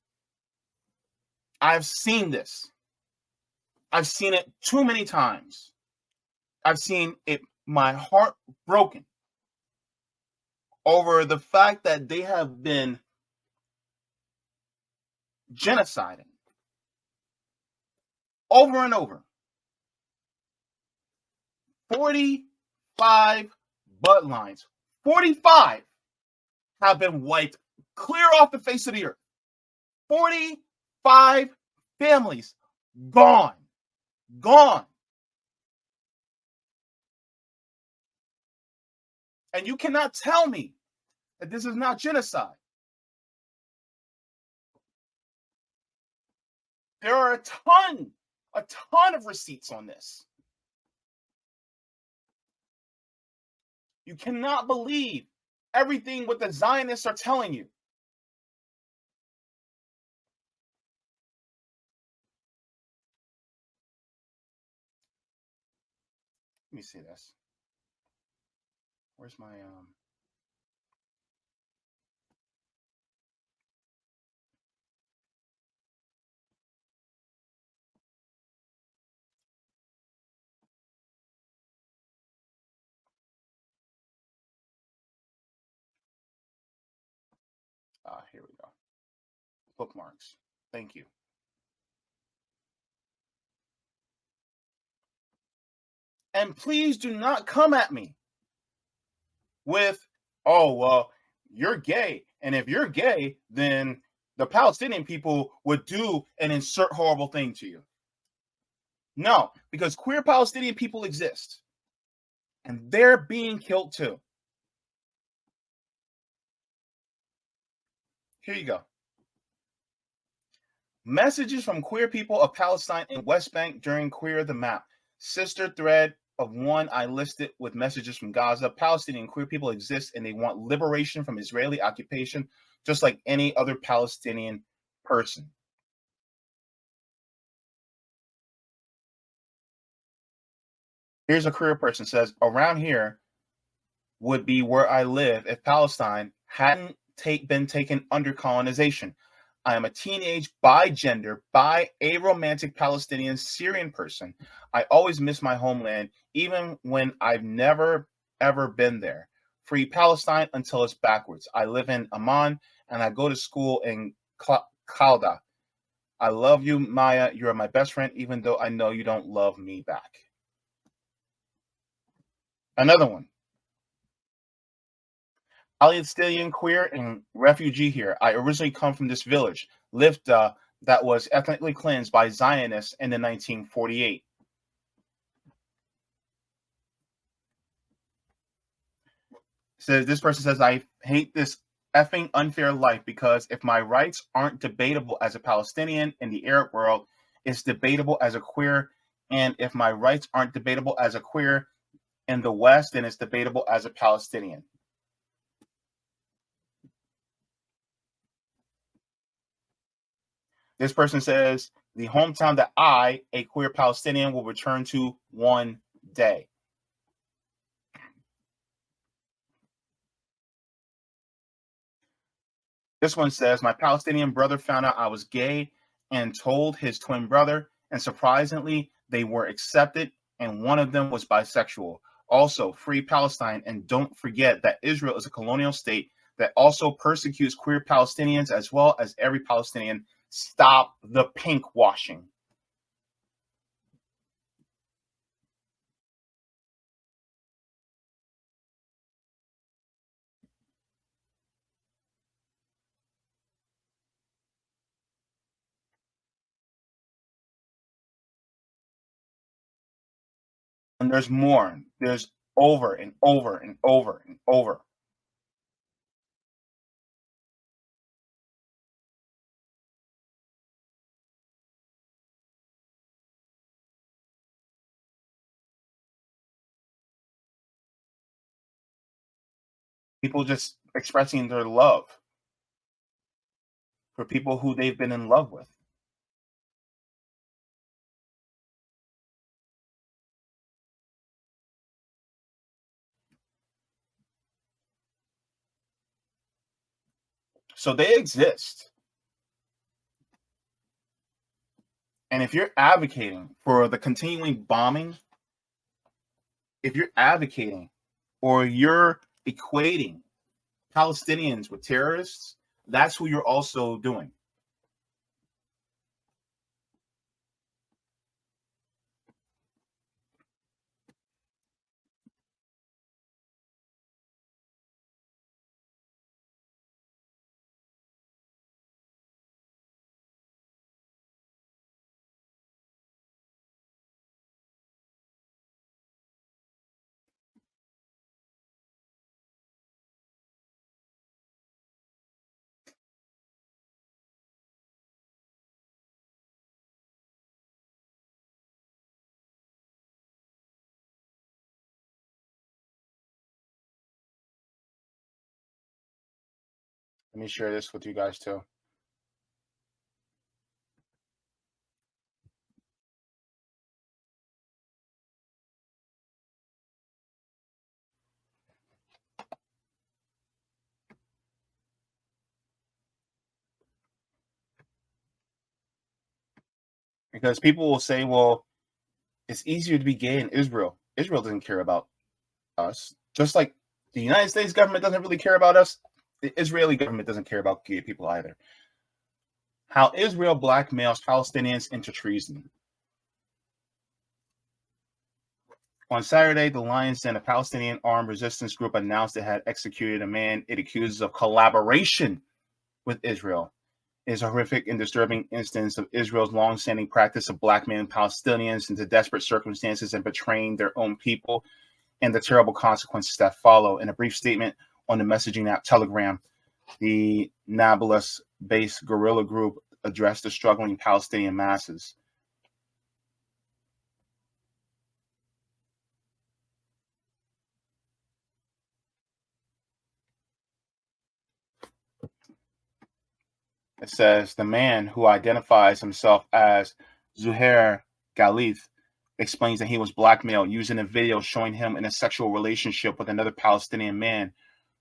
I've seen this. I've seen it too many times. I've seen it, my heart broken over the fact that they have been genociding over and over. 45 bloodlines, 45 have been wiped clear off the face of the earth. 45 families gone. And you cannot tell me that this is not genocide. There are a ton of receipts on this. You cannot believe everything what the Zionists are telling you. Let me see this. Where's my here we go. Bookmarks. Thank you. And please do not come at me with, oh, well, you're gay. And if you're gay, then the Palestinian people would do and insert horrible thing to you. No, because queer Palestinian people exist. And they're being killed too. Here you go. Messages from queer people of Palestine in West Bank during Queer the Map. Sister thread of one I listed with messages from Gaza. Palestinian queer people exist and they want liberation from Israeli occupation, just like any other Palestinian person. Here's a queer person says, around here would be where I live if Palestine hadn't been taken under colonization. I am a teenage bi-gender, aromantic Palestinian Syrian person. I always miss my homeland, even when I've never, ever been there. Free Palestine until it's backwards. I live in Amman, and I go to school in Khalda. I love you, Maya. You're my best friend, even though I know you don't love me back. Another one. Palestinian queer and refugee here. I originally come from this village, lived that was ethnically cleansed by Zionists in the 1948. So this person says, I hate this effing unfair life because if my rights aren't debatable as a Palestinian in the Arab world, it's debatable as a queer. And if my rights aren't debatable as a queer in the West, then it's debatable as a Palestinian. This person says, the hometown that I, a queer Palestinian, will return to one day. This one says, my Palestinian brother found out I was gay and told his twin brother, and surprisingly, they were accepted, and one of them was bisexual. Also, free Palestine, and don't forget that Israel is a colonial state that also persecutes queer Palestinians as well as every Palestinian. Stop the pink washing. And there's more. There's over and over and over and over. People just expressing their love for people who they've been in love with. So they exist. And if you're advocating for the continuing bombing, if you're advocating or you're equating Palestinians with terrorists, that's who you're also doing. Let me share this with you guys too. Because people will say, well, it's easier to be gay in Israel. Israel doesn't care about us. Just like the United States government doesn't really care about us, the Israeli government doesn't care about gay people either. How Israel blackmails Palestinians into treason. On Saturday, the Lions Den, a Palestinian armed resistance group, announced it had executed a man it accuses of collaboration with Israel. It is a horrific and disturbing instance of Israel's long-standing practice of blackmailing Palestinians into desperate circumstances and betraying their own people, and the terrible consequences that follow. In a brief statement on the messaging app Telegram, the Nablus-based guerrilla group addressed the struggling Palestinian masses. It says, the man who identifies himself as Zuhair Galith explains that he was blackmailed using a video showing him in a sexual relationship with another Palestinian man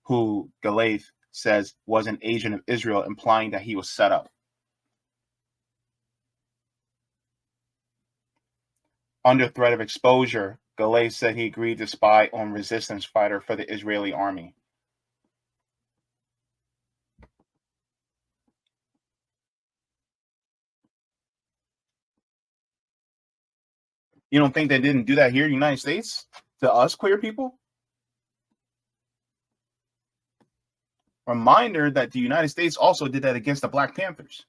who Galith says was an agent of Israel, implying that he was set up. Under threat of exposure, Galith said he agreed to spy on resistance fighter for the Israeli army. You don't think they didn't do that here in the United States to us queer people? Reminder that the United States also did that against the Black Panthers.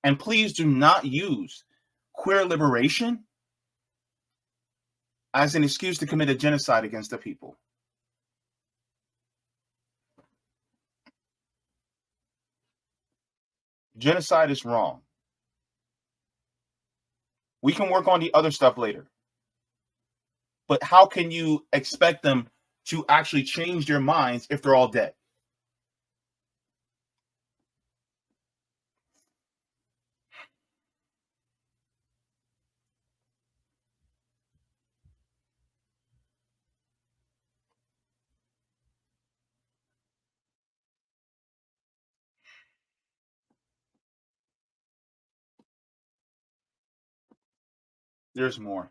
And please do not use queer liberation as an excuse to commit a genocide against the people. Genocide is wrong. We can work on the other stuff later. But how can you expect them to actually change their minds if they're all dead? There's more.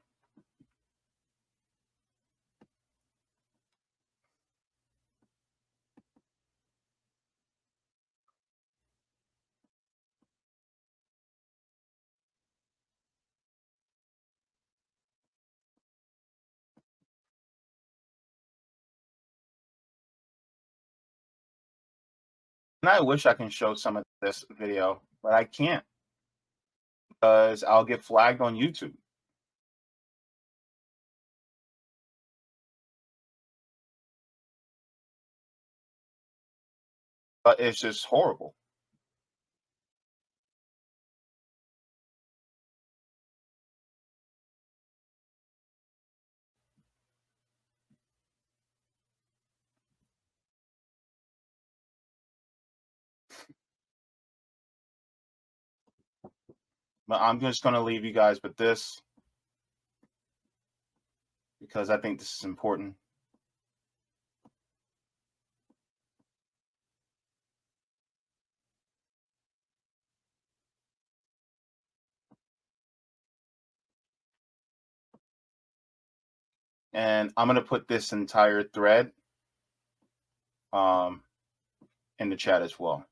And I wish I can show some of this video, but I can't because I'll get flagged on YouTube. But it's just horrible. But I'm just going to leave you guys with this because I think this is important. And I'm going to put this entire thread in the chat as well.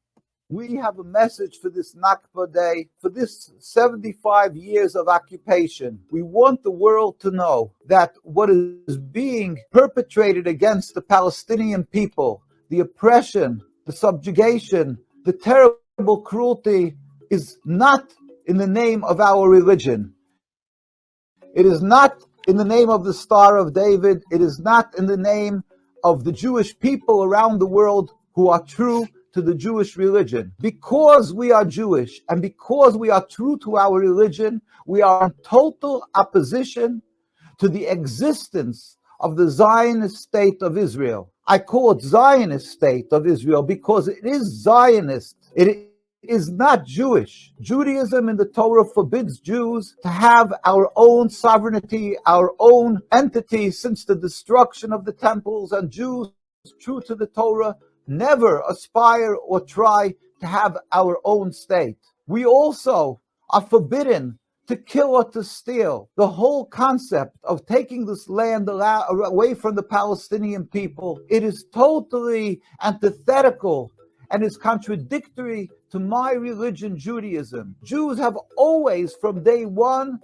We have a message for this Nakba Day, for this 75 years of occupation. We want the world to know that what is being perpetrated against the Palestinian people, the oppression, the subjugation, the terrible cruelty, is not in the name of our religion. It is not in the name of the Star of David. It is not in the name of the Jewish people around the world who are true to the Jewish religion. Because we are Jewish and because we are true to our religion, we are in total opposition to the existence of the Zionist state of Israel. I call it Zionist state of Israel because it is Zionist. It is not Jewish. Judaism in the Torah forbids Jews to have our own sovereignty, our own entity since the destruction of the temples, and Jews true to the Torah, never aspire or try to have our own state. We also are forbidden to kill or to steal. The whole concept of taking this land away from the Palestinian people, it is totally antithetical and is contradictory to my religion, Judaism. Jews have always, from day one,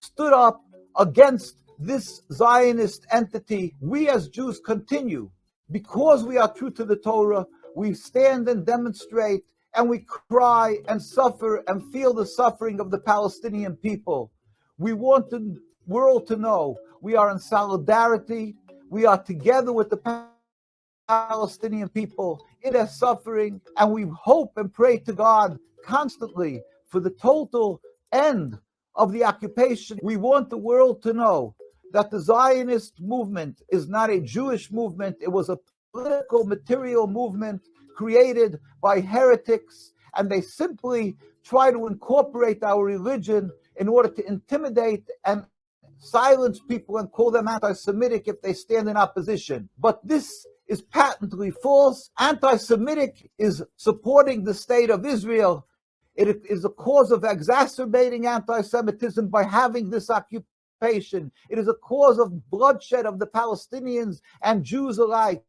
stood up against this Zionist entity. We as Jews continue. Because we are true to the Torah, we stand and demonstrate and we cry and suffer and feel the suffering of the Palestinian people. We want the world to know we are in solidarity. We are together with the Palestinian people in their suffering, and we hope and pray to God constantly for the total end of the occupation. We want the world to know that the Zionist movement is not a Jewish movement. It was a political, material movement created by heretics, and they simply try to incorporate our religion in order to intimidate and silence people and call them anti-Semitic if they stand in opposition. But this is patently false. Anti-Semitic is supporting the state of Israel. It is a cause of exacerbating anti-Semitism by having this occupation. It is a cause of bloodshed of the Palestinians and Jews alike.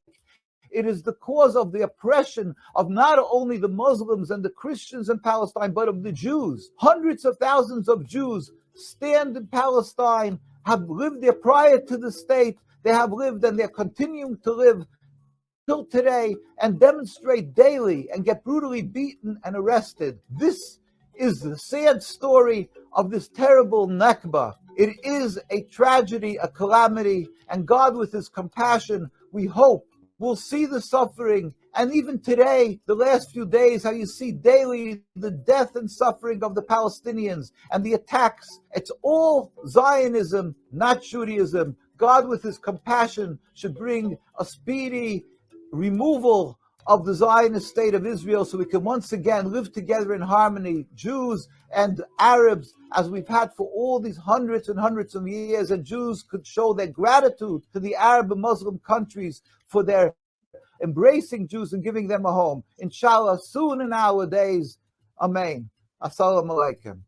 It is the cause of the oppression of not only the Muslims and the Christians in Palestine, but of the Jews. Hundreds of thousands of Jews stand in Palestine, have lived there prior to the state. They have lived and they're continuing to live till today and demonstrate daily and get brutally beaten and arrested. This is the sad story of this terrible Nakba. It is a tragedy, a calamity, and God with his compassion, we hope, will see the suffering. And even today, the last few days, how you see daily the death and suffering of the Palestinians and the attacks. It's all Zionism, not Judaism. God with his compassion should bring a speedy removal of the Zionist state of Israel so we can once again live together in harmony, Jews and Arabs, as we've had for all these hundreds and hundreds of years, and Jews could show their gratitude to the Arab and Muslim countries for their embracing Jews and giving them a home. Inshallah, soon in our days. Amen. Assalamu alaikum.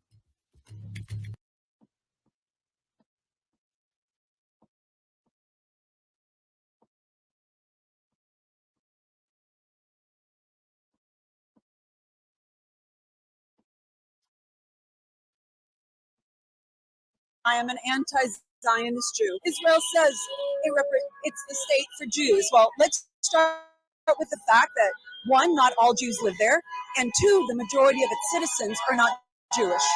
I am an anti-Zionist Jew. Israel says it's the state for Jews. Well, let's start with the fact that, one, not all Jews live there, and two, the majority of its citizens are not Jewish.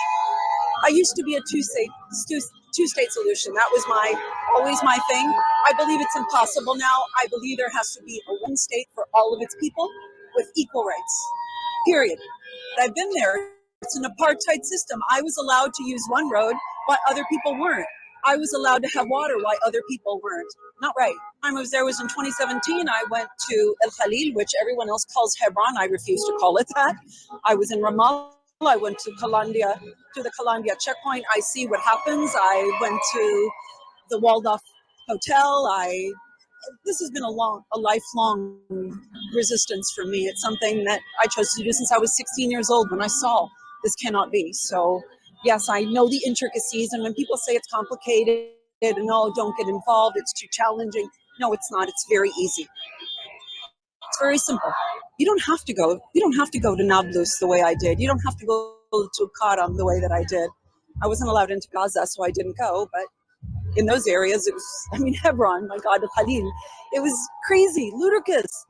I used to be a two-state solution. That was always my thing. I believe it's impossible now. I believe there has to be a one state for all of its people with equal rights. Period. I've been there. It's an apartheid system. I was allowed to use one road while other people weren't. I was allowed to have water while other people weren't. Not right. I was there was in 2017. I went to El Khalil, which everyone else calls Hebron. I refuse to call it that. I was in Ramallah. I went to the Kalandia checkpoint. I see what happens. I went to the Waldorf Hotel. This has been a lifelong resistance for me. It's something that I chose to do since I was 16 years old when I saw this cannot be. So yes, I know the intricacies, and when people say it's complicated and no, don't get involved, it's too challenging. No, it's not. It's very easy. It's very simple. You don't have to go. You don't have to go to Nablus the way I did. You don't have to go to Karam the way that I did. I wasn't allowed into Gaza, so I didn't go. But in those areas, it was, Hebron, my God, Khalil, it was crazy, ludicrous.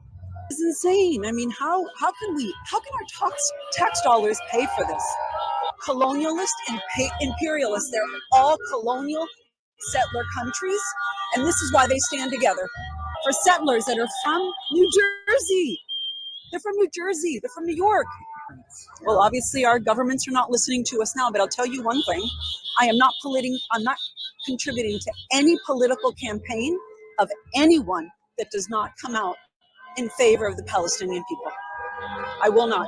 It's insane. How can our tax dollars pay for this? Colonialist and imperialist, they're all colonial settler countries, and this is why they stand together. For settlers that are from New Jersey, they're from New Jersey, they're from New York. Well, obviously our governments are not listening to us now, but I'll tell you one thing. I'm not contributing to any political campaign of anyone that does not come out in favor of the Palestinian people. I will not.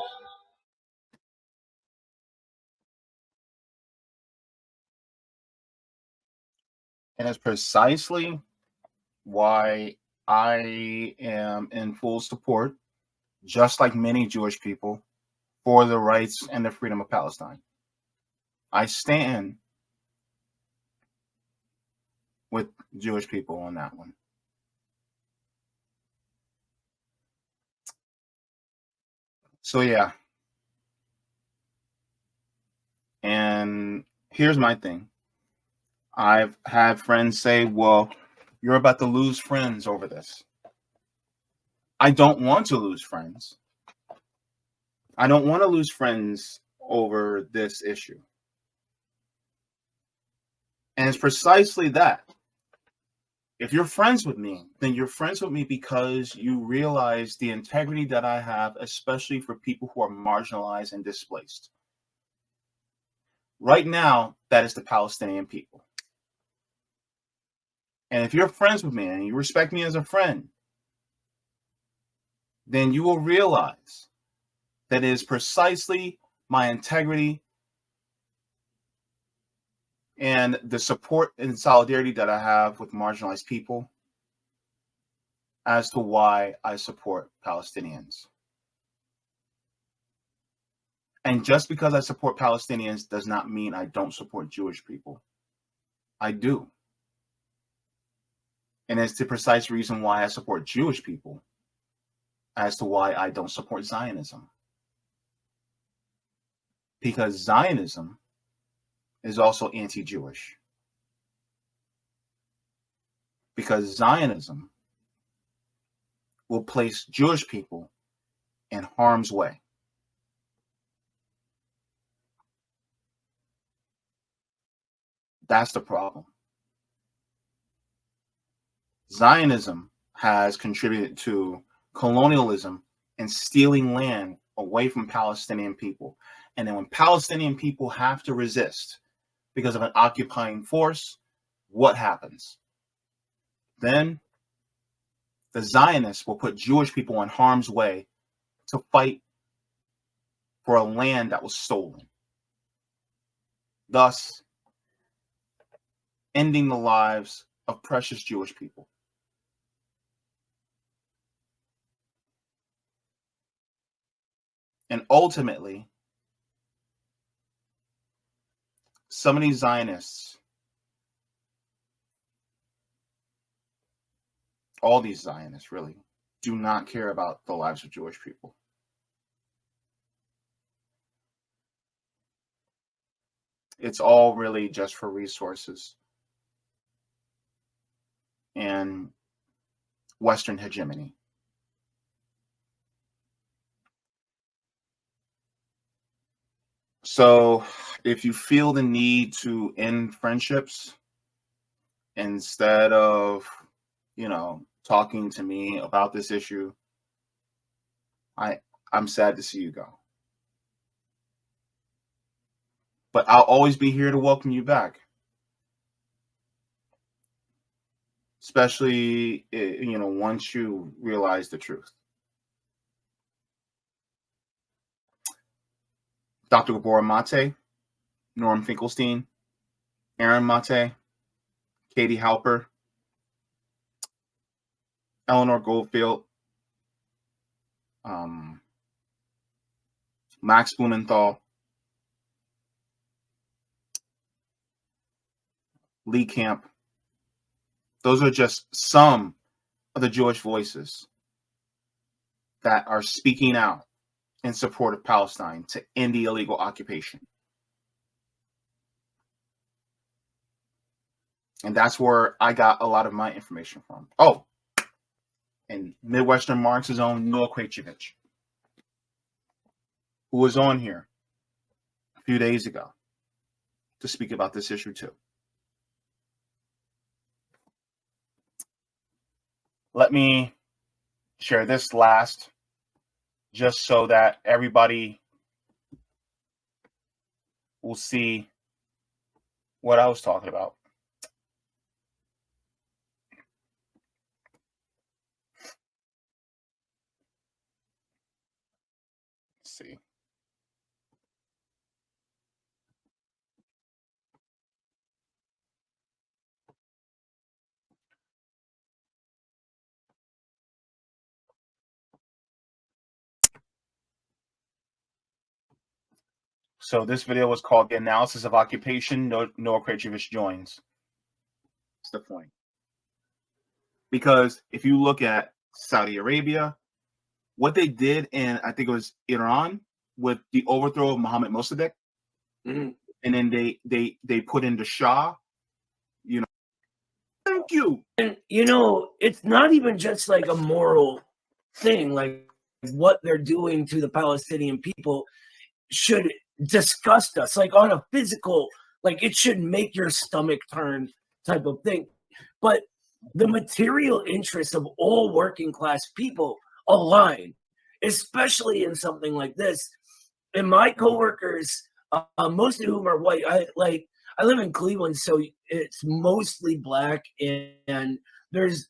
And that's precisely why I am in full support, just like many Jewish people, for the rights and the freedom of Palestine. I stand with Jewish people on that one. So yeah. And here's my thing. I've had friends say, well, you're about to lose friends over this. I don't want to lose friends. I don't want to lose friends over this issue. And it's precisely that. If you're friends with me, then you're friends with me because you realize the integrity that I have, especially for people who are marginalized and displaced. Right now, that is the Palestinian people. And if you're friends with me and you respect me as a friend, then you will realize that it is precisely my integrity and the support and solidarity that I have with marginalized people as to why I support Palestinians. And just because I support Palestinians does not mean I don't support Jewish people. I do. And it's the precise reason why I support Jewish people as to why I don't support Zionism. Because Zionism is also anti-Jewish. Because Zionism will place Jewish people in harm's way. That's the problem. Zionism has contributed to colonialism and stealing land away from Palestinian people. And then when Palestinian people have to resist because of an occupying force, what happens? Then the Zionists will put Jewish people in harm's way to fight for a land that was stolen, thus ending the lives of precious Jewish people. And ultimately, some of these Zionists, all these Zionists really, do not care about the lives of Jewish people. It's all really just for resources and Western hegemony. So if you feel the need to end friendships instead of, talking to me about this issue, I'm sad to see you go. But I'll always be here to welcome you back. Especially, once you realize the truth. Dr. Gabor Mate, Norm Finkelstein, Aaron Mate, Katie Halper, Eleanor Goldfield, Max Blumenthal, Lee Camp. Those are just some of the Jewish voices that are speaking out in support of Palestine to end the illegal occupation. And that's where I got a lot of my information from. Oh, and Midwestern Marx's own Noah Krejcevich, who was on here a few days ago to speak about this issue too. Let me share this last, just so that everybody will see what I was talking about. Let's see. So this video was called "The Analysis of Occupation." Noah Krejcevich joins. That's the point. Because if you look at Saudi Arabia, what they did in, I think it was Iran, with the overthrow of Mohammed Mossadegh, and then they put in the Shah. You know, thank you. And it's not even just like a moral thing. Like what they're doing to the Palestinian people should disgust us, like on a physical, like it should make your stomach turn type of thing. But the material interests of all working class people align, especially in something like this. And my coworkers, most of whom are white, I live in Cleveland, so it's mostly black, and there's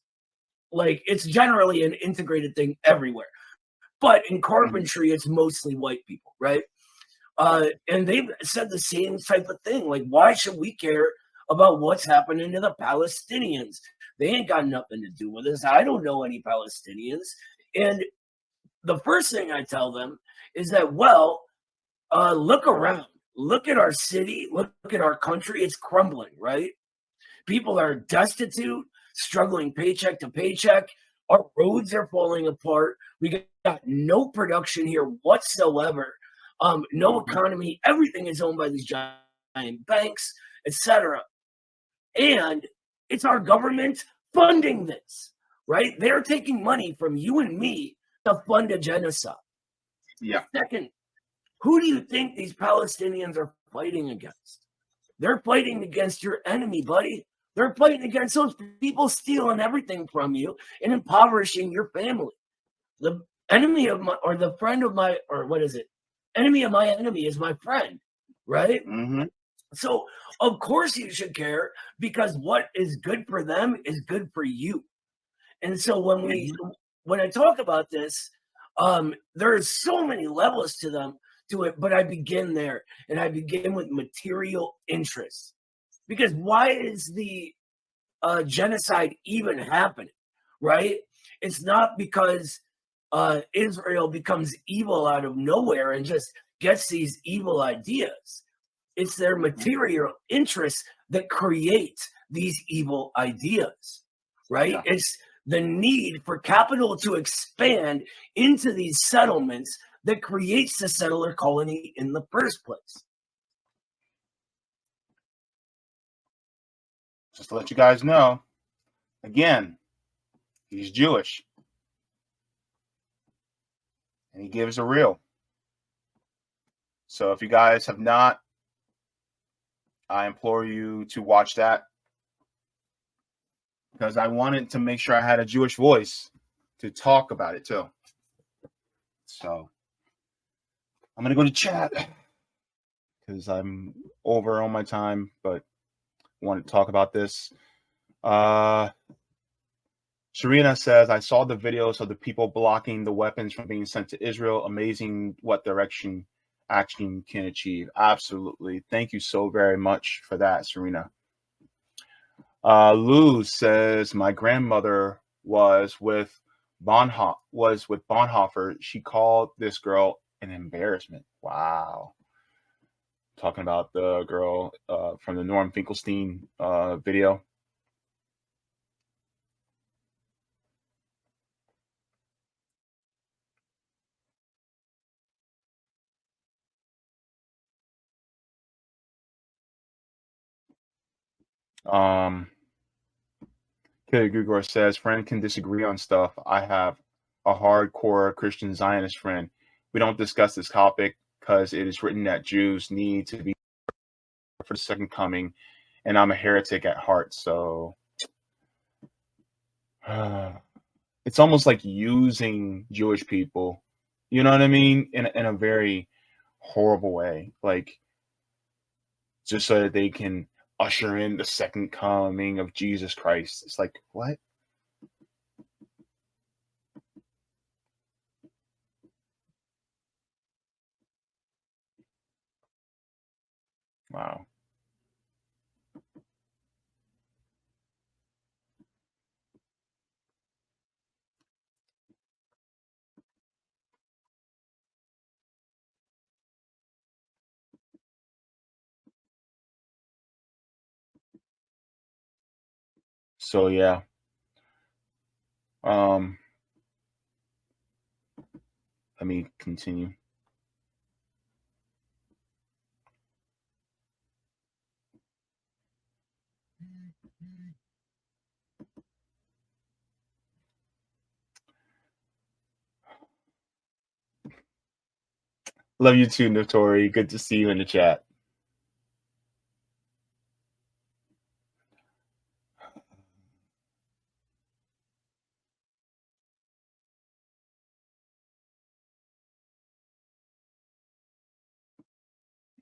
like it's generally an integrated thing everywhere. But in carpentry, it's mostly white people, right? And they've said the same type of thing. Like, why should we care about what's happening to the Palestinians? They ain't got nothing to do with this. I don't know any Palestinians. And the first thing I tell them is that, well, look around. Look at our city. Look at our country. It's crumbling, right? People are destitute, struggling paycheck to paycheck. Our roads are falling apart. We got no production here whatsoever. No economy. Everything is owned by these giant banks, etc. And it's our government funding this, right? They're taking money from you and me to fund a genocide. Yeah. Second, who do you think these Palestinians are fighting against? They're fighting against your enemy, buddy. They're fighting against those people stealing everything from you and impoverishing your family. The enemy of my, or the friend of my, or what is it? Enemy of my enemy is my friend, right? Mm-hmm. So of course you should care, because what is good for them is good for you. And so when I talk about this, there's so many levels to it, but I begin there, and I begin with material interests. Because why is the genocide even happening, right? It's not because Israel becomes evil out of nowhere and just gets these evil ideas. It's their material interests that create these evil ideas, right? Yeah. It's the need for capital to expand into these settlements that creates the settler colony in the first place. Just to let you guys know, again, he's Jewish. And he gives a real. So if you guys have not, I implore you to watch that, because I wanted to make sure I had a Jewish voice to talk about it too. So I'm going to go to chat because I'm over on my time, but I want to talk about this. Sharina says, I saw the videos of the people blocking the weapons from being sent to Israel. Amazing what direction action can achieve. Absolutely. Thank you so very much for that, Serena. Lou says, my grandmother was with Bonhoeffer. She called this girl an embarrassment. Wow. Talking about the girl from the Norm Finkelstein video. Kid Gugor says, friend can disagree on stuff. I have a hardcore Christian Zionist friend. We don't discuss this topic because it is written that Jews need to be for the second coming, and I'm a heretic at heart. So it's almost like using Jewish people, you know what I mean, in a very horrible way, like just so that they can usher in the second coming of Jesus Christ. It's like, what? Wow. So yeah. Let me continue. Love you too, Notori. Good to see you in the chat.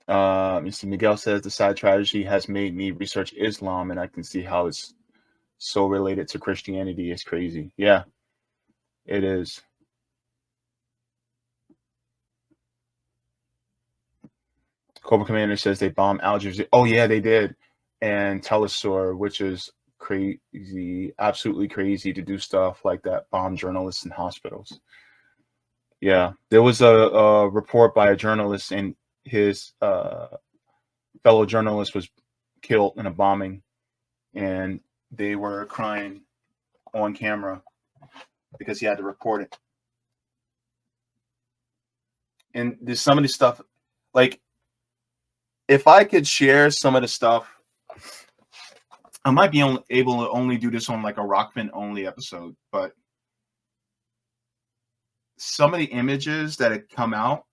Mr. Miguel says the side tragedy has made me research Islam, and I can see how it's so related to Christianity. It's crazy. Yeah, it is. Cobra Commander says they bombed Al Jazeera. Oh yeah, they did. And Telesur, which is crazy, absolutely crazy to do stuff like that, bomb journalists in hospitals. Yeah, there was a report by a journalist, and his fellow journalist was killed in a bombing, and they were crying on camera because he had to report it. And there's some of the stuff, like, if I could share some of the stuff, I might be able to only do this on like a Rockfin only episode, but some of the images that had come out,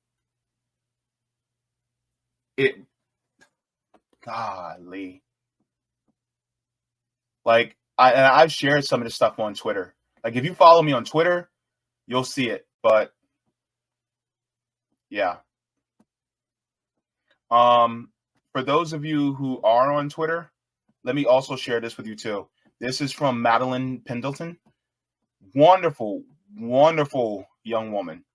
golly. Like, I've shared some of this stuff on Twitter. Like, if you follow me on Twitter, you'll see it. But yeah. For those of you who are on Twitter, let me also share this with you too. This is from Madeline Pendleton. Wonderful, wonderful young woman.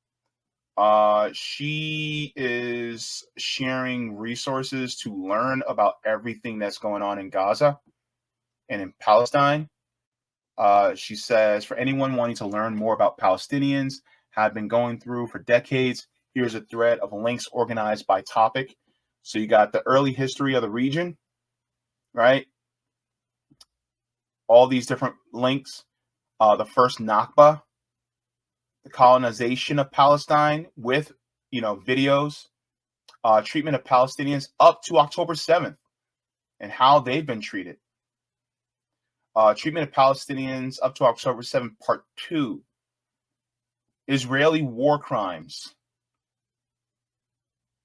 She is sharing resources to learn about everything that's going on in Gaza and in Palestine. She says, for anyone wanting to learn more about Palestinians have been going through for decades, here's a thread of links organized by topic. So you got the early history of the region, right? All these different links. The first Nakba, the colonization of Palestine with, videos, treatment of Palestinians up to October 7th and how they've been treated. Treatment of Palestinians up to October 7th, part 2. Israeli war crimes.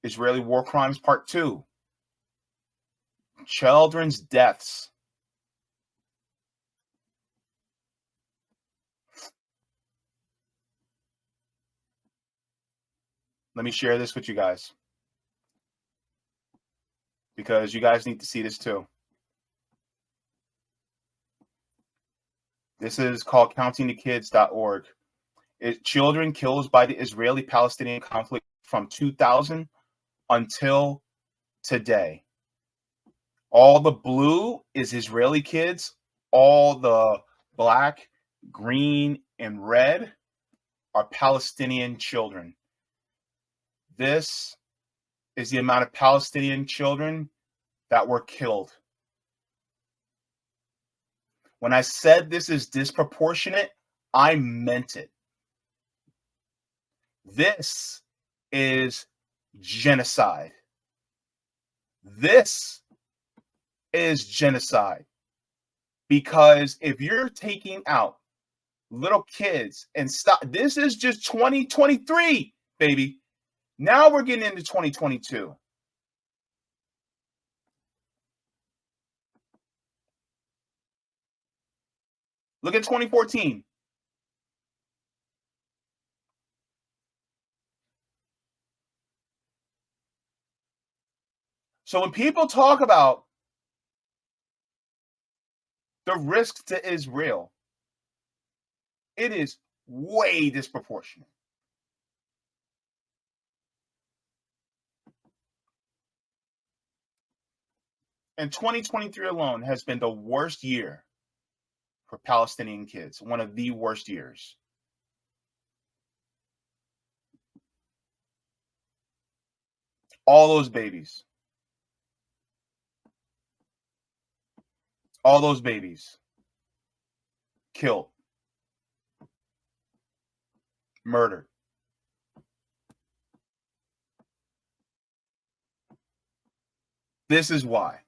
Israeli war crimes, part 2. Children's deaths. Let me share this with you guys, because you guys need to see this too. This is called countingthekids.org. Children killed by the Israeli-Palestinian conflict from 2000 until today. All the blue is Israeli kids. All the black, green, and red are Palestinian children. This is the amount of Palestinian children that were killed. When I said this is disproportionate, I meant it. This is genocide. This is genocide. Because if you're taking out little kids and stop, this is just 2023, baby. Now we're getting into 2022. Look at 2014. So when people talk about the risk to Israel, it is way disproportionate. And 2023 alone has been the worst year for Palestinian kids, one of the worst years. All those babies. All those babies. killed, murdered. This is why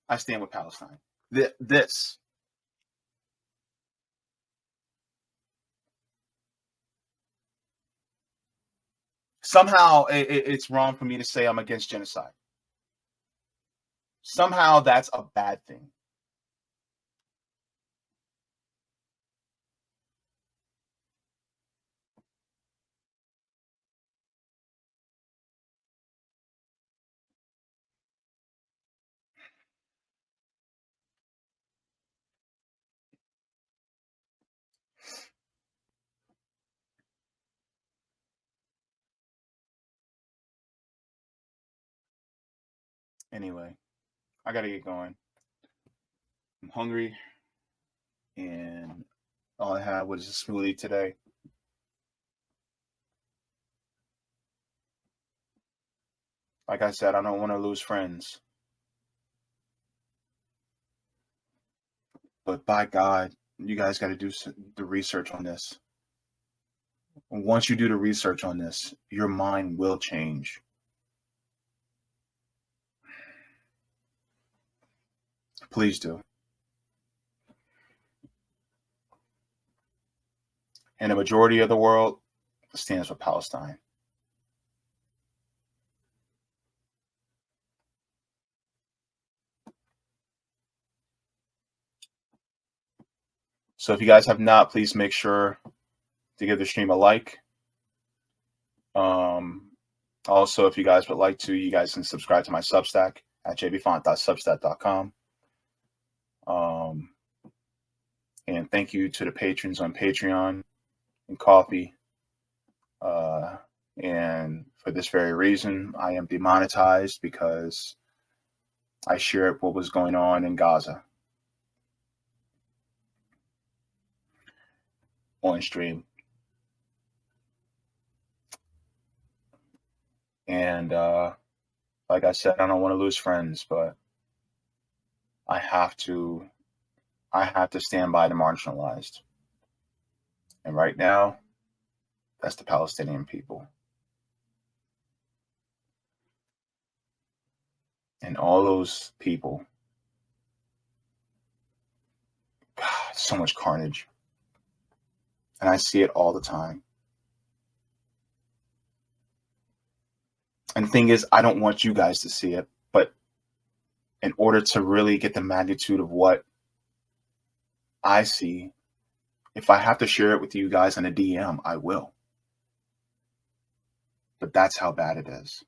I stand with Palestine. This. Somehow it's wrong for me to say I'm against genocide. Somehow that's a bad thing. Anyway, I gotta get going. I'm hungry, and all I had was a smoothie today. Like I said, I don't want to lose friends. But by God, you guys got to do the research on this. Once you do the research on this, your mind will change. Please do. And the majority of the world stands for Palestine. So if you guys have not, please make sure to give the stream a like. Also, if you guys would like to, you guys can subscribe to my Substack at jaybefaunt.substack.com. And thank you to the patrons on Patreon and Coffee. And for this very reason, I am demonetized because I shared what was going on in Gaza on stream. And like I said, I don't want to lose friends, but I have to stand by the marginalized. And right now, that's the Palestinian people. And all those people, God, so much carnage. And I see it all the time. And the thing is, I don't want you guys to see it, but in order to really get the magnitude of what I see, if I have to share it with you guys in a DM, I will. But that's how bad it is.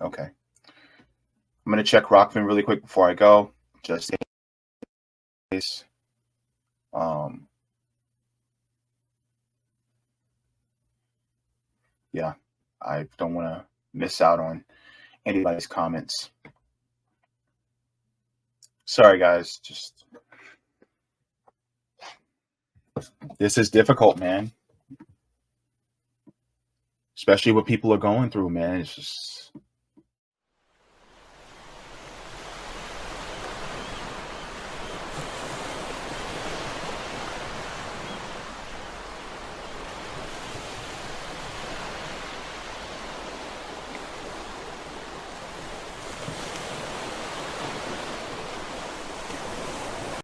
Okay. I'm going to check Rockman really quick before I go, just in case. Yeah, I don't want to miss out on anybody's comments. Sorry, guys. Just this is difficult, man. Especially what people are going through, man. It's just